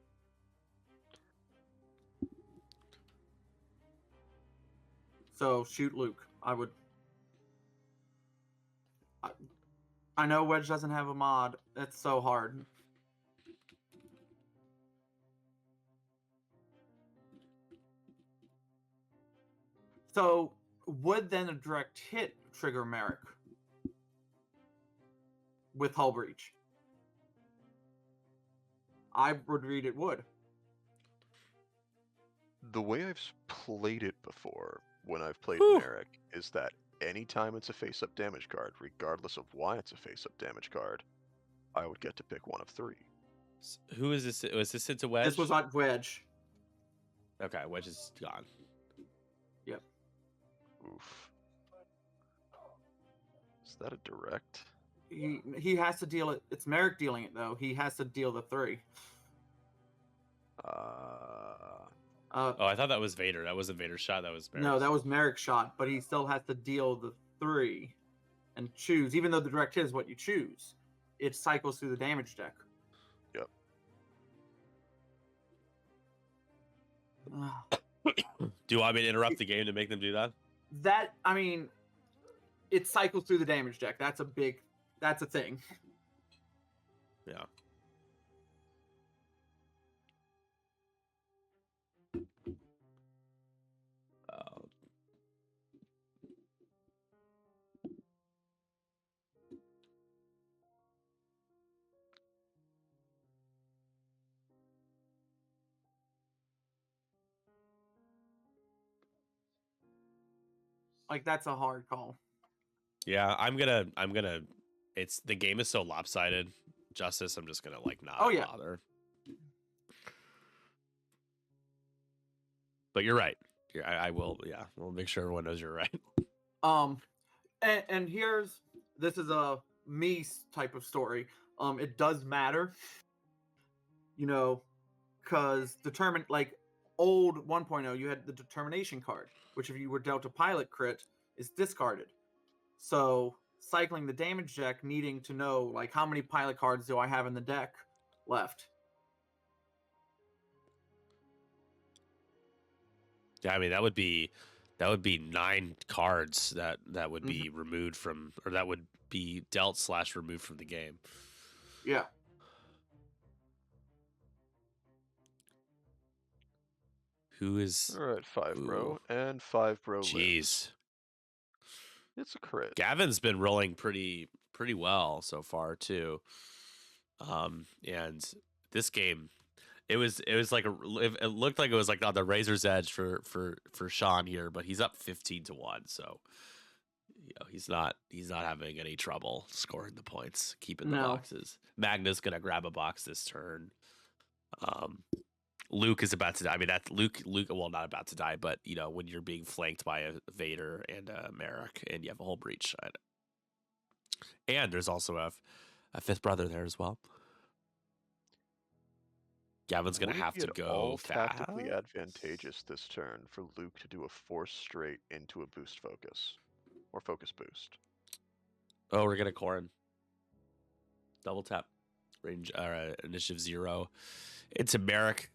C: So shoot Luke. I would. I know Wedge doesn't have a mod. It's so hard. So would then a direct hit trigger Merrick with hull breach? I would read it would.
B: The way I've played it before, when I've played
A: Whew.
B: Merrick, is that anytime it's a face-up damage card, regardless of why it's a face-up damage card, I would get to pick one of 3.
A: Who is this? Was this into Wedge?
C: This was on Wedge.
A: Okay, Wedge is gone.
C: Yep.
B: Oof. Is that a direct?
C: He has to deal it. It's Merrick dealing it though. He has to deal the 3.
A: Oh, I thought that was Vader. That wasn't Vader's shot. That was Merrick's.
C: No, that was Merrick's shot, but he still has to deal the 3 and choose. Even though the direct hit is what you choose, it cycles through the damage deck.
B: Yep.
A: Do you want me to interrupt the game to make them do that?
C: That I mean, it cycles through the damage deck. That's a thing.
A: Yeah.
C: Like that's a hard call.
A: Yeah, I'm gonna. It's the game is so lopsided. Justice, I'm just gonna like not
C: Oh, yeah.
A: bother. But you're right. I will. Yeah, we'll make sure everyone knows you're right.
C: And this is a me type of story. It does matter, because like old 1.0, you had the determination card, which if you were dealt a pilot crit is discarded. So cycling the damage deck, needing to know like how many pilot cards do I have in the deck left.
A: Yeah, I mean that would be 9 cards that would be removed from, or that would be dealt / removed from the game.
C: Yeah.
A: Who is?
B: All right, 5 bro
A: Ooh.
B: and 5 bro.
A: Jeez,
B: It's a crit.
A: Gavin's been rolling pretty pretty well so far too. And this game, it was like it looked like it was like on the razor's edge for Sean here, but he's up 15-1, so he's not having any trouble scoring the points, keeping the boxes. Magna's gonna grab a box this turn. Luke is about to die. I mean, that's Luke. Well, not about to die, but when you're being flanked by a Vader and a Merrick, and you have a whole breach side, and there's also a fifth brother there as well. Gavin's gonna have to go fast.
B: Tactically advantageous this turn for Luke to do a force straight into a boost focus or focus boost.
A: Oh, we're gonna Corrin. Double tap, range initiative 0. It's a Merrick.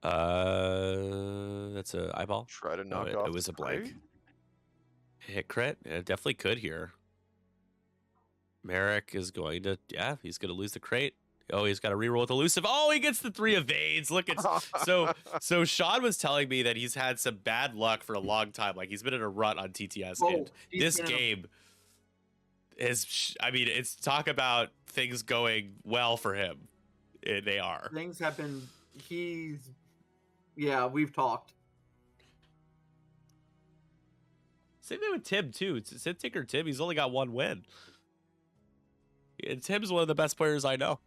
A: That's a eyeball.
B: Try to knock off.
A: It was a blank. Hit crit. It definitely could here. Merrick is going to, he's going to lose the crate. Oh, he's got to reroll with elusive. Oh, he gets the 3 evades. Look at so Sean was telling me that he's had some bad luck for a long time. Like he's been in a rut on TTS. And this game is, I mean, it's talk about things going well for him. They are.
C: Things have been. We've talked.
A: Same thing with Tim too. Sid Tinker Tim, he's only got 1 win. And Tim's one of the best players I know.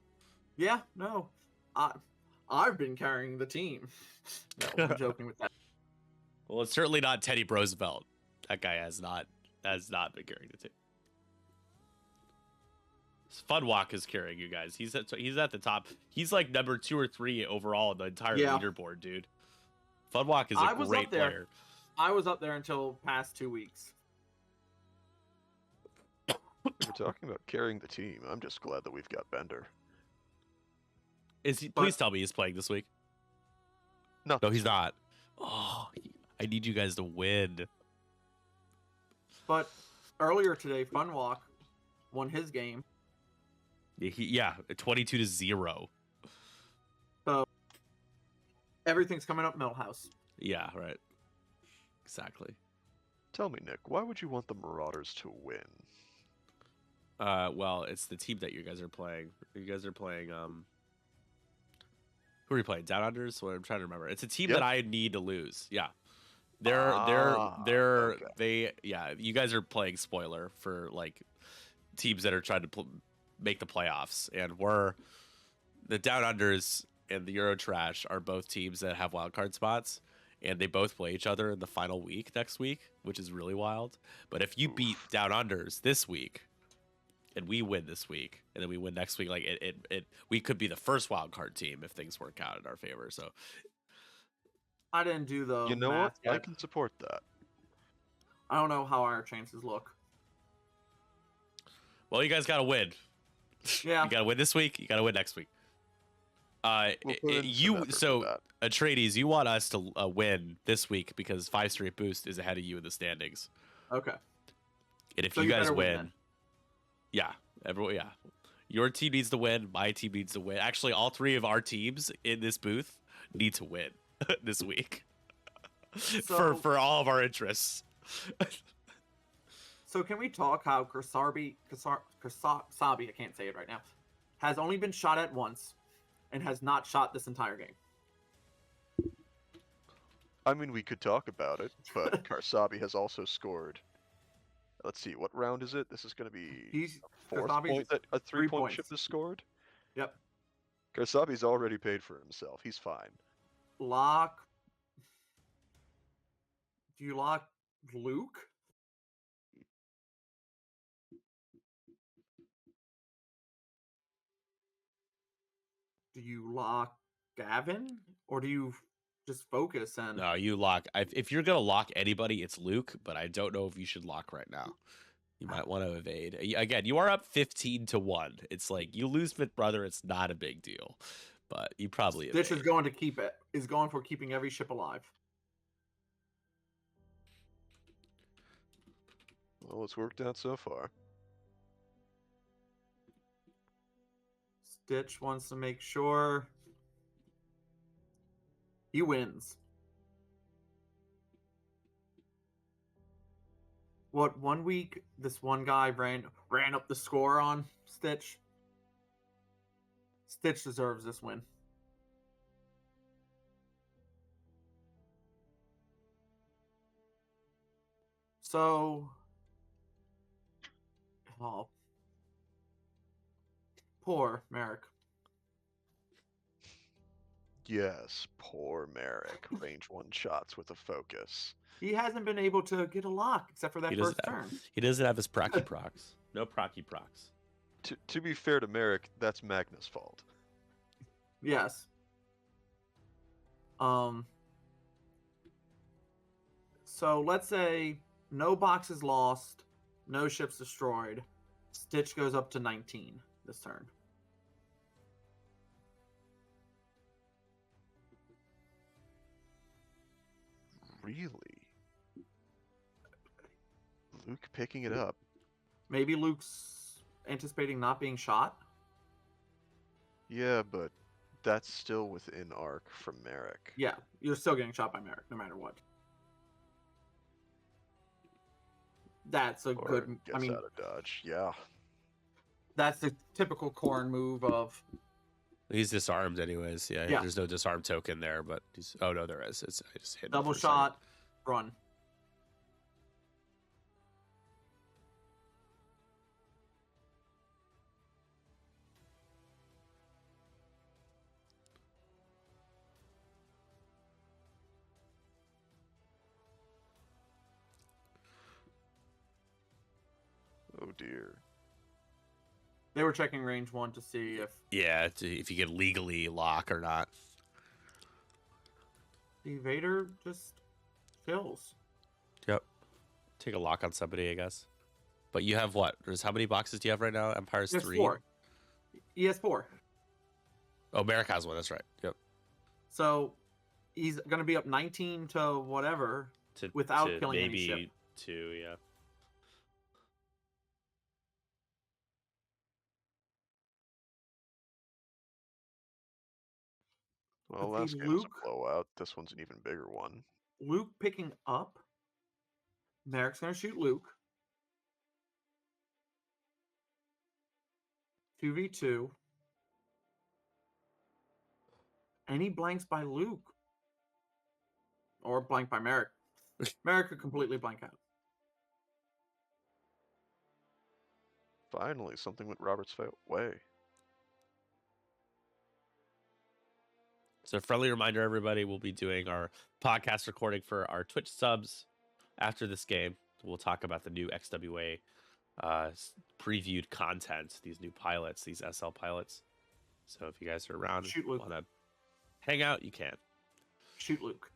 C: Yeah, no, I've been carrying the team. No, I'm joking with that.
A: Well, it's certainly not Teddy Roosevelt. That guy has not been carrying the team. Funwalk is carrying you guys. He's at the top. He's like number 2 or 3 overall in the entire leaderboard, dude. Funwalk is a great player.
C: I was up there until past 2 weeks.
B: We're talking about carrying the team. I'm just glad that we've got Bender.
A: Is he? Please tell me he's playing this week. No, he's not. Oh, I need you guys to win.
C: But earlier today, Funwalk won his game.
A: 22-0.
C: So everything's coming up Millhouse.
A: Yeah, right. Exactly.
B: Tell me, Nick, why would you want the Marauders to win?
A: Well, it's the team that you guys are playing. You guys are playing who are you playing? Down Unders? What I'm trying to remember. It's a team that I need to lose. Yeah. You guys are playing spoiler for like teams that are trying to make the playoffs, and the Down Unders and the Euro Trash are both teams that have wildcard spots, and they both play each other in the final week next week, which is really wild. But if you beat Down Unders this week, and we win this week, and then we win next week, like we could be the first wild card team if things work out in our favor. So
C: I didn't do the.
B: You know what? I can support that.
C: I don't know how our chances look.
A: Well, you guys got to win.
C: Yeah,
A: you got to win this week. You got to win next week. Atreides, you want us to win this week because 5 straight boost is ahead of you in the standings.
C: Okay.
A: And if you guys win. Yeah, your team needs to win. My team needs to win. Actually, all 3 of our teams in this booth need to win this week for all of our interests.
C: So can we talk how Kasabi, I can't say it right now, has only been shot at once and has not shot this entire game?
B: I mean, we could talk about it, but Karsabi has also scored. Let's see, what round is it? This is going to be a 3-point shift is scored?
C: Yep.
B: Karsabi's already paid for himself. He's fine.
C: Do you lock Luke? Do you lock Gavin? Or do you just focus and...
A: No, you lock. If you're going to lock anybody, it's Luke, but I don't know if you should lock right now. You might want to evade. Again, you are up 15-1. It's like you lose fifth brother, it's not a big deal. But you probably evade.
C: Stitch is going to keep it. Is going for keeping every ship alive.
B: Well, it's worked out so far.
C: Stitch wants to make sure he wins. What, 1 week this one guy ran up the score on Stitch? Stitch deserves this win. So, oh, poor Merrick.
B: Yes, poor Merrick. Range 1 shots with a focus.
C: He hasn't been able to get a lock except for that
A: He
C: first
A: doesn't
C: turn.
A: He doesn't have his procky procs. No procky procs.
B: To be fair to Merrick, that's Magna's fault.
C: Yes. So let's say no boxes lost, no ships destroyed. Stitch goes up to 19 this turn.
B: Really? Luke picking it up.
C: Maybe Luke's anticipating not being shot.
B: Yeah, but that's still within arc from Merrick.
C: Yeah, you're still getting shot by Merrick no matter what. That's a
B: Or
C: good.
B: gets
C: I mean,
B: out of dodge. Yeah.
C: that's the typical Corn move of.
A: He's disarmed anyways. Yeah,
C: Yeah.
A: there's no disarm token there, but he's. Oh no, there is. I just hit him
C: Double
A: for a second.
C: shot, run.
B: Oh dear.
C: They were checking range 1 to see if
A: Yeah, if you can legally lock or not.
C: the Vader just kills.
A: Yep. Take a lock on somebody, I guess. But you have what? How many boxes do you have right now? Empire's
C: He has
A: 3.
C: 4. He has 4.
A: Oh, Merrick has one. That's right. Yep.
C: So he's going to be up 19 to whatever
A: To,
C: without
A: to
C: killing any
A: maybe
C: ship.
A: 2. Yeah.
B: Well,
C: Okay,
B: last game was
C: Luke.
B: a blowout. This one's an even bigger one.
C: Luke picking up. Merrick's going to shoot Luke. 2v2. Any blanks by Luke. Or blank by Merrick. Merrick could completely blank out.
B: Finally, something went Robert's way.
A: So, a friendly reminder, everybody, we'll be doing our podcast recording for our Twitch subs after this game. We'll talk about the new XWA previewed content, these new pilots, these SL pilots. So, if you guys are around
C: Shoot
A: and
C: Luke.
A: want to hang out, you can.
C: Shoot Luke.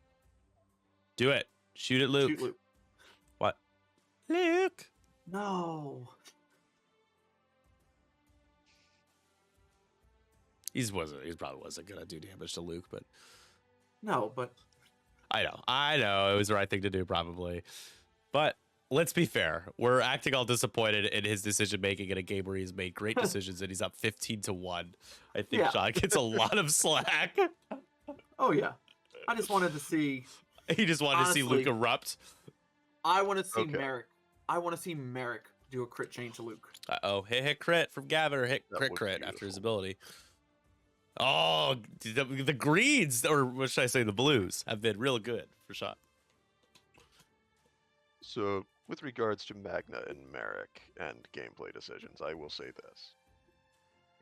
A: Do it. Shoot at Luke.
C: Shoot Luke.
A: What? Luke.
C: No.
A: He probably wasn't gonna do damage to Luke, but
C: No, but
A: I know it was the right thing to do, probably. But let's be fair, we're acting all disappointed in his decision making in a game where he's made great decisions and he's up 15-1. I think
C: Yeah.
A: Sean gets a lot of slack.
C: oh yeah. I just wanted to see.
A: He just wanted to see Luke
C: Honestly,
A: erupt.
C: I want to see
B: Okay.
C: Merrick. I want to see Merrick do a crit change to Luke.
A: Oh, hit crit from Gavin, or hit
B: That
A: crit
B: was
A: crit after his
B: beautiful.
A: ability. Oh, the greens, or what should I say, the blues, have been real good for Sean.
B: So, with regards to Magna and Merrick and gameplay decisions, I will say this.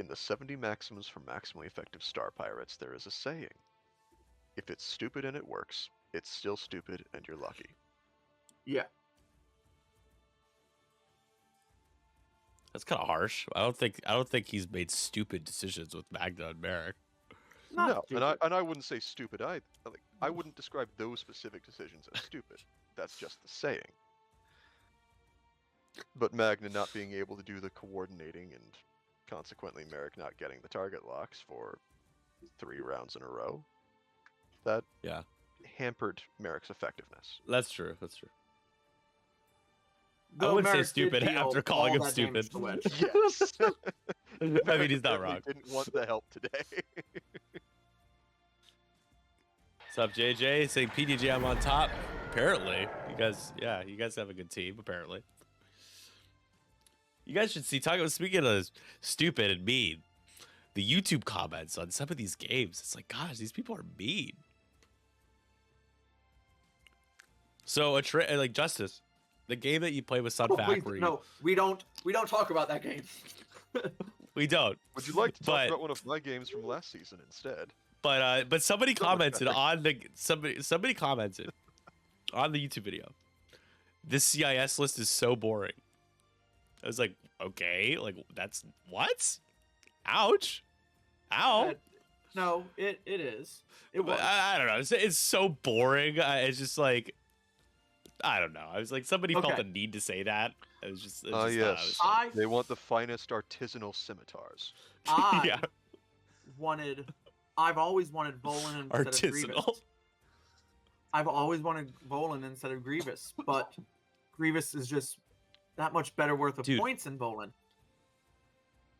B: In the 70 maxims for maximally effective Star Pirates, there is a saying. If it's stupid and it works, it's still stupid and you're lucky.
C: Yeah.
A: That's kind of harsh. I don't think he's made stupid decisions with Magna and Merrick.
C: Not
B: No,
C: stupid.
B: and I wouldn't say stupid either. Like, I wouldn't describe those specific decisions as stupid. That's just the saying. But Magna not being able to do the coordinating and consequently Merrick not getting the target locks for 3 rounds in a row, that
A: Yeah,
B: hampered Merrick's effectiveness.
A: that's true. That's true.
C: Though
A: I wouldn't say
C: Merrick did
A: stupid
C: deal
A: after calling
C: all
A: him
C: that damage
A: stupid.
C: to Wedge.
B: Yes.
A: I mean,
B: Merrick
A: he's not
B: apparently
A: wrong.
B: Didn't want the help today.
A: What's up, JJ? Saying PDJ, I'm on top. Apparently, you guys have a good team. Apparently, you guys should see. Speaking of stupid and mean, the YouTube comments on some of these games. It's like, gosh, these people are mean. So like Justice, the game that you play with Sunfac,
C: no, we don't talk about that game.
A: we don't.
B: Would you like to talk
A: But-
B: about one of my games from last season instead?
A: But somebody
B: Not much
A: commented
B: better.
A: on the somebody commented on the YouTube video. This CIS list is so boring. I was like, okay, like that's what? Ouch. Ow.
C: No, it is. It
A: But
C: was.
A: I don't know. It's so boring. It's just like, I don't know. I was like, somebody felt
C: Okay.
A: the need to say that. It was just.
B: Yes.
C: I
B: They want the finest artisanal scimitars.
C: I
A: yeah.
C: I've always wanted Volan instead of Grievous.
A: Artisanal.
C: I've always wanted Volan instead of Grievous, but Grievous is just that much better worth of
A: Dude.
C: points than Volan.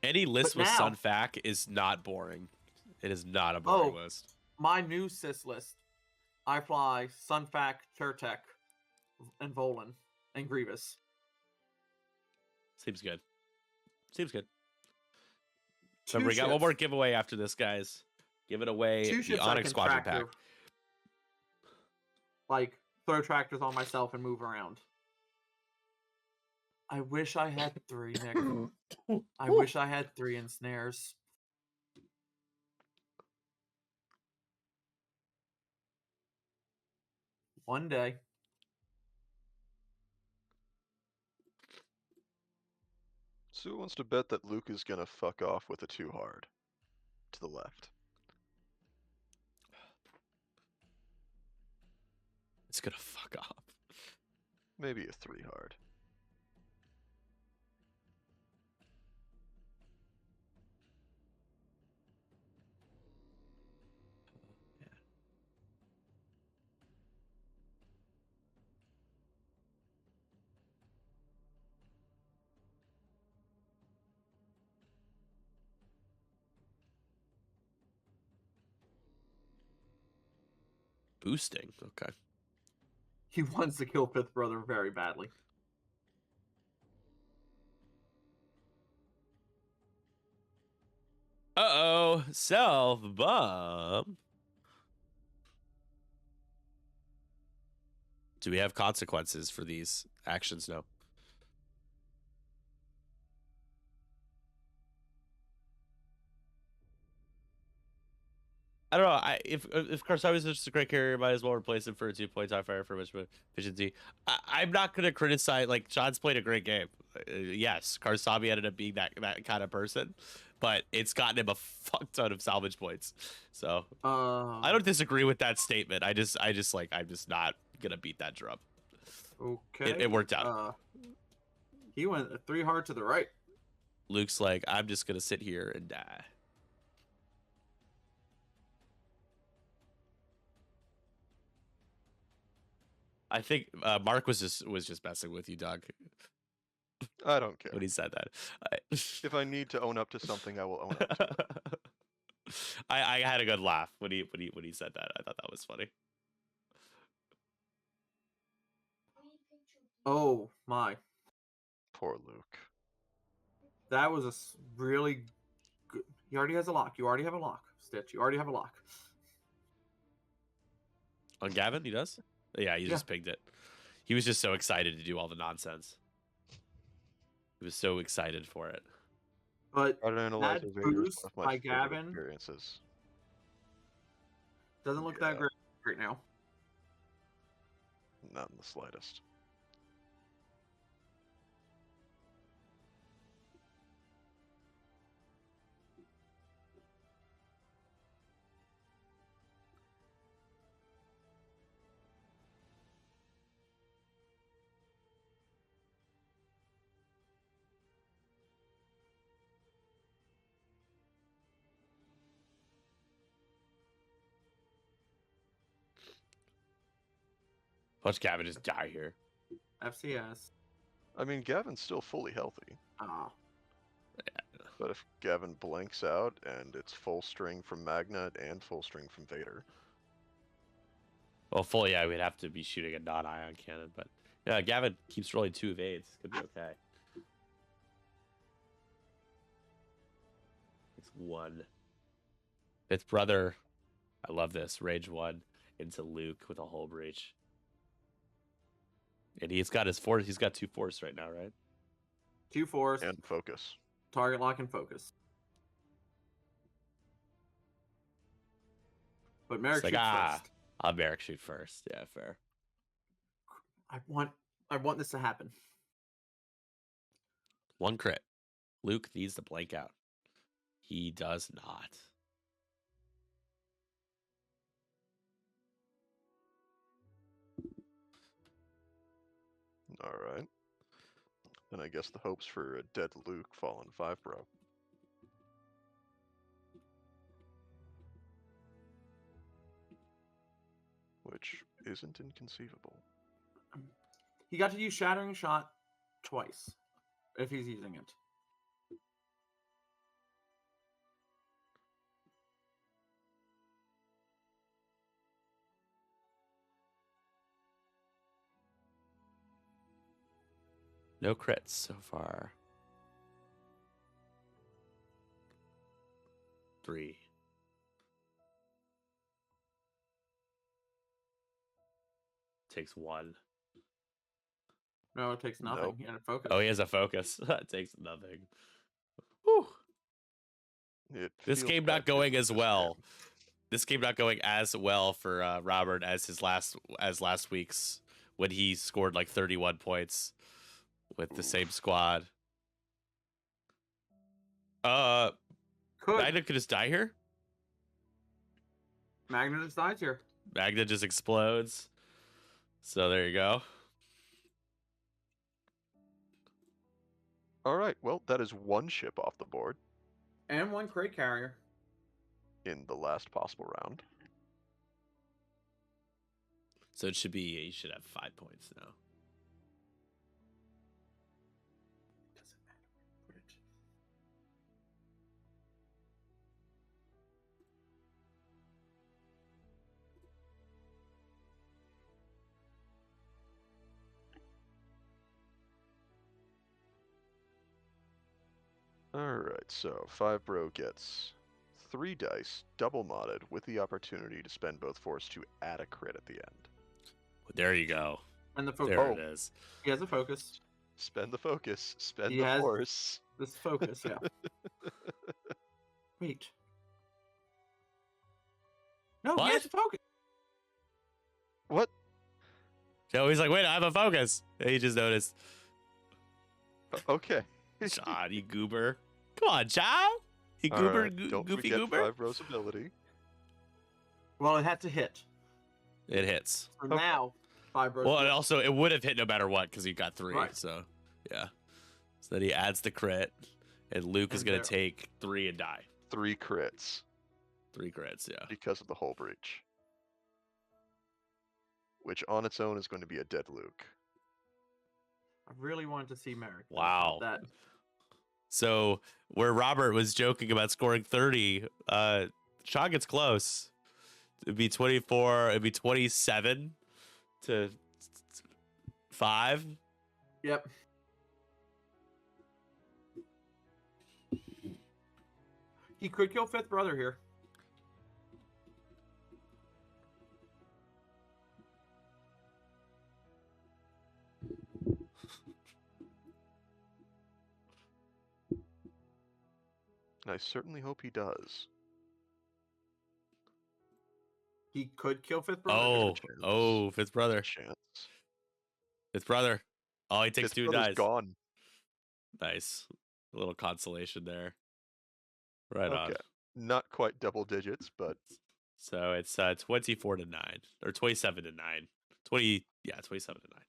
A: Any list
C: But
A: with
C: now-
A: Sunfac is not boring. It is not a boring list.
C: My new Sys list, I fly Sunfac, Turtek, and Volan, and Grievous.
A: Seems good. Seems good.
C: Two
A: Remember, we got one more
C: ships.
A: giveaway after this, guys. Give it away.
C: Two
A: The
C: ships I
A: Onyx
C: can
A: Squadron
C: tractor.
A: pack.
C: Like, throw tractors on myself and move around. I wish I had 3, Nick. I wish I had 3 ensnares. One day.
B: So who wants to bet that Luke is gonna fuck off with a 2 hard? To the left.
A: It's gonna fuck off.
B: Maybe a 3 hard.
A: Boosting. Okay.
C: He wants to kill Fifth Brother very badly.
A: Uh-oh. Self-bomb. Do we have consequences for these actions? No. I don't know. If Karsawi is just a great carrier, might as well replace him for a 2-point tie fire for much efficiency. I'm not gonna criticize. Like, Sean's played a great game. Yes, Karsavi ended up being that kind of person, but it's gotten him a fuck ton of salvage points. So I don't disagree with that statement. I'm just not gonna beat that drum.
C: Okay.
A: It worked out.
C: He went 3 hard to the right.
A: Luke's like, I'm just gonna sit here and die. I think Mark was just messing with you, Doug,
B: I don't care.
A: when he said that.
B: If I need to own up to something, I will own up to it.
A: I had a good laugh when he said that. I thought that was funny.
C: Oh my.
B: Poor Luke.
C: That was a really good. He already has a lock. You already have a lock, Stitch. You already have a lock.
A: On Gavin, he does? Yeah, he
C: Yeah.
A: just pigged it. He was just so excited to do all the nonsense. He was so excited for it.
C: But
B: Try to analyze
C: that
B: Vader's
C: boost
B: one of my
C: by
B: favorite
C: Gavin
B: experiences.
C: doesn't look
B: Yeah.
C: that great right now.
B: Not in the slightest.
A: Watch Gavin just die here.
C: FCS.
B: I mean, Gavin's still fully healthy,
C: Ah.
B: but if Gavin blanks out and it's full string from Magna and full string from Vader,
A: Well, full, yeah, we'd have to be shooting a non-ion cannon, but yeah, Gavin keeps rolling 2 evades. Could be okay. It's 1. Fifth brother. I love this. Rage 1 into Luke with a hull breach. And he's got his force. He's got 2 force right now, right?
C: 2 force,
B: And focus.
C: target lock, and focus. But Merrick
A: It's like,
C: shoots first.
A: I'll Merrick shoot first. Yeah, fair.
C: I want this to happen.
A: 1 crit. Luke needs to blank out. He does not.
B: All right. And I guess the hopes for a dead Luke fall in 5 bro. Which isn't inconceivable.
C: He got to use Shattering Shot twice, if he's using it.
A: No crits so far. 3. Takes 1.
C: No, it takes nothing.
B: Nope.
C: He had a focus.
A: Oh, he has a focus. That takes nothing. Whew. This
B: Feels
A: game
B: bad
A: not going
B: picking
A: as
B: this
A: well.
B: man.
A: This game not going as well for Robert as last week's when he scored like 31 points with the same squad.
C: Could.
A: Magna could just die here.
C: Magna just dies here.
A: Magna just explodes. So there you go.
B: All right, well, that is 1 ship off the board
C: And 1 crate carrier.
B: in the last possible round.
A: So it should be, he should have 5 points now.
C: Doesn't matter. Put it.
B: All right, so 5 bro gets 3 dice, double modded, with the opportunity to spend both force to add a crit at the end.
A: There you go.
C: And the focus.
A: There it is.
C: He has a focus.
B: Spend the focus, spend
C: He
B: the
C: has-
B: force.
C: This focus, yeah. Wait. No,
A: What?
C: he has a focus.
B: What?
A: So he's like, wait, I have a focus. And he just noticed.
B: Okay.
A: John, you goober. Come on, John. You
B: All
A: goober,
B: right, don't
A: goofy
B: forget
A: goober.
B: 5 bro's ability.
C: Well, it had to hit.
A: It hits.
C: So
B: Okay.
C: now, 5 bros.
A: Well, and also it would have hit no matter what because he got 3.
C: Right.
A: So, yeah. So then he adds the crit, and Luke is
C: And
A: gonna
C: there-
A: take 3 and die.
B: 3 crits
A: 3 crits, yeah.
B: because of the hull breach. Which on its own is going to be a dead Luke.
C: I really wanted to see Merrick.
A: Wow.
C: That
A: So where Robert was joking about scoring 30, Sean gets close. It'd be 24. It'd be 27 to 5.
C: Yep. He could kill 5th brother here.
B: And I certainly hope he does.
C: He could kill 5th brother.
A: Oh,
B: chance.
A: oh, fifth brother.
B: Chance.
A: Fifth brother. Oh, he takes
B: His
A: 2
B: brother's
A: dice.
B: gone.
A: Nice. A little consolation there. Right on.
B: Okay. Not quite double digits, but
A: So it's 24 to 9 or 27 to 9. 20, yeah, 27 to 9.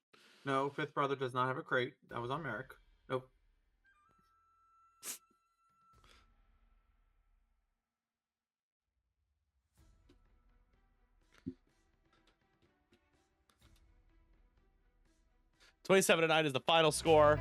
C: No, 5th brother does not have a crate. That was on Merrick. Nope.
A: $27 to 9 is the final score.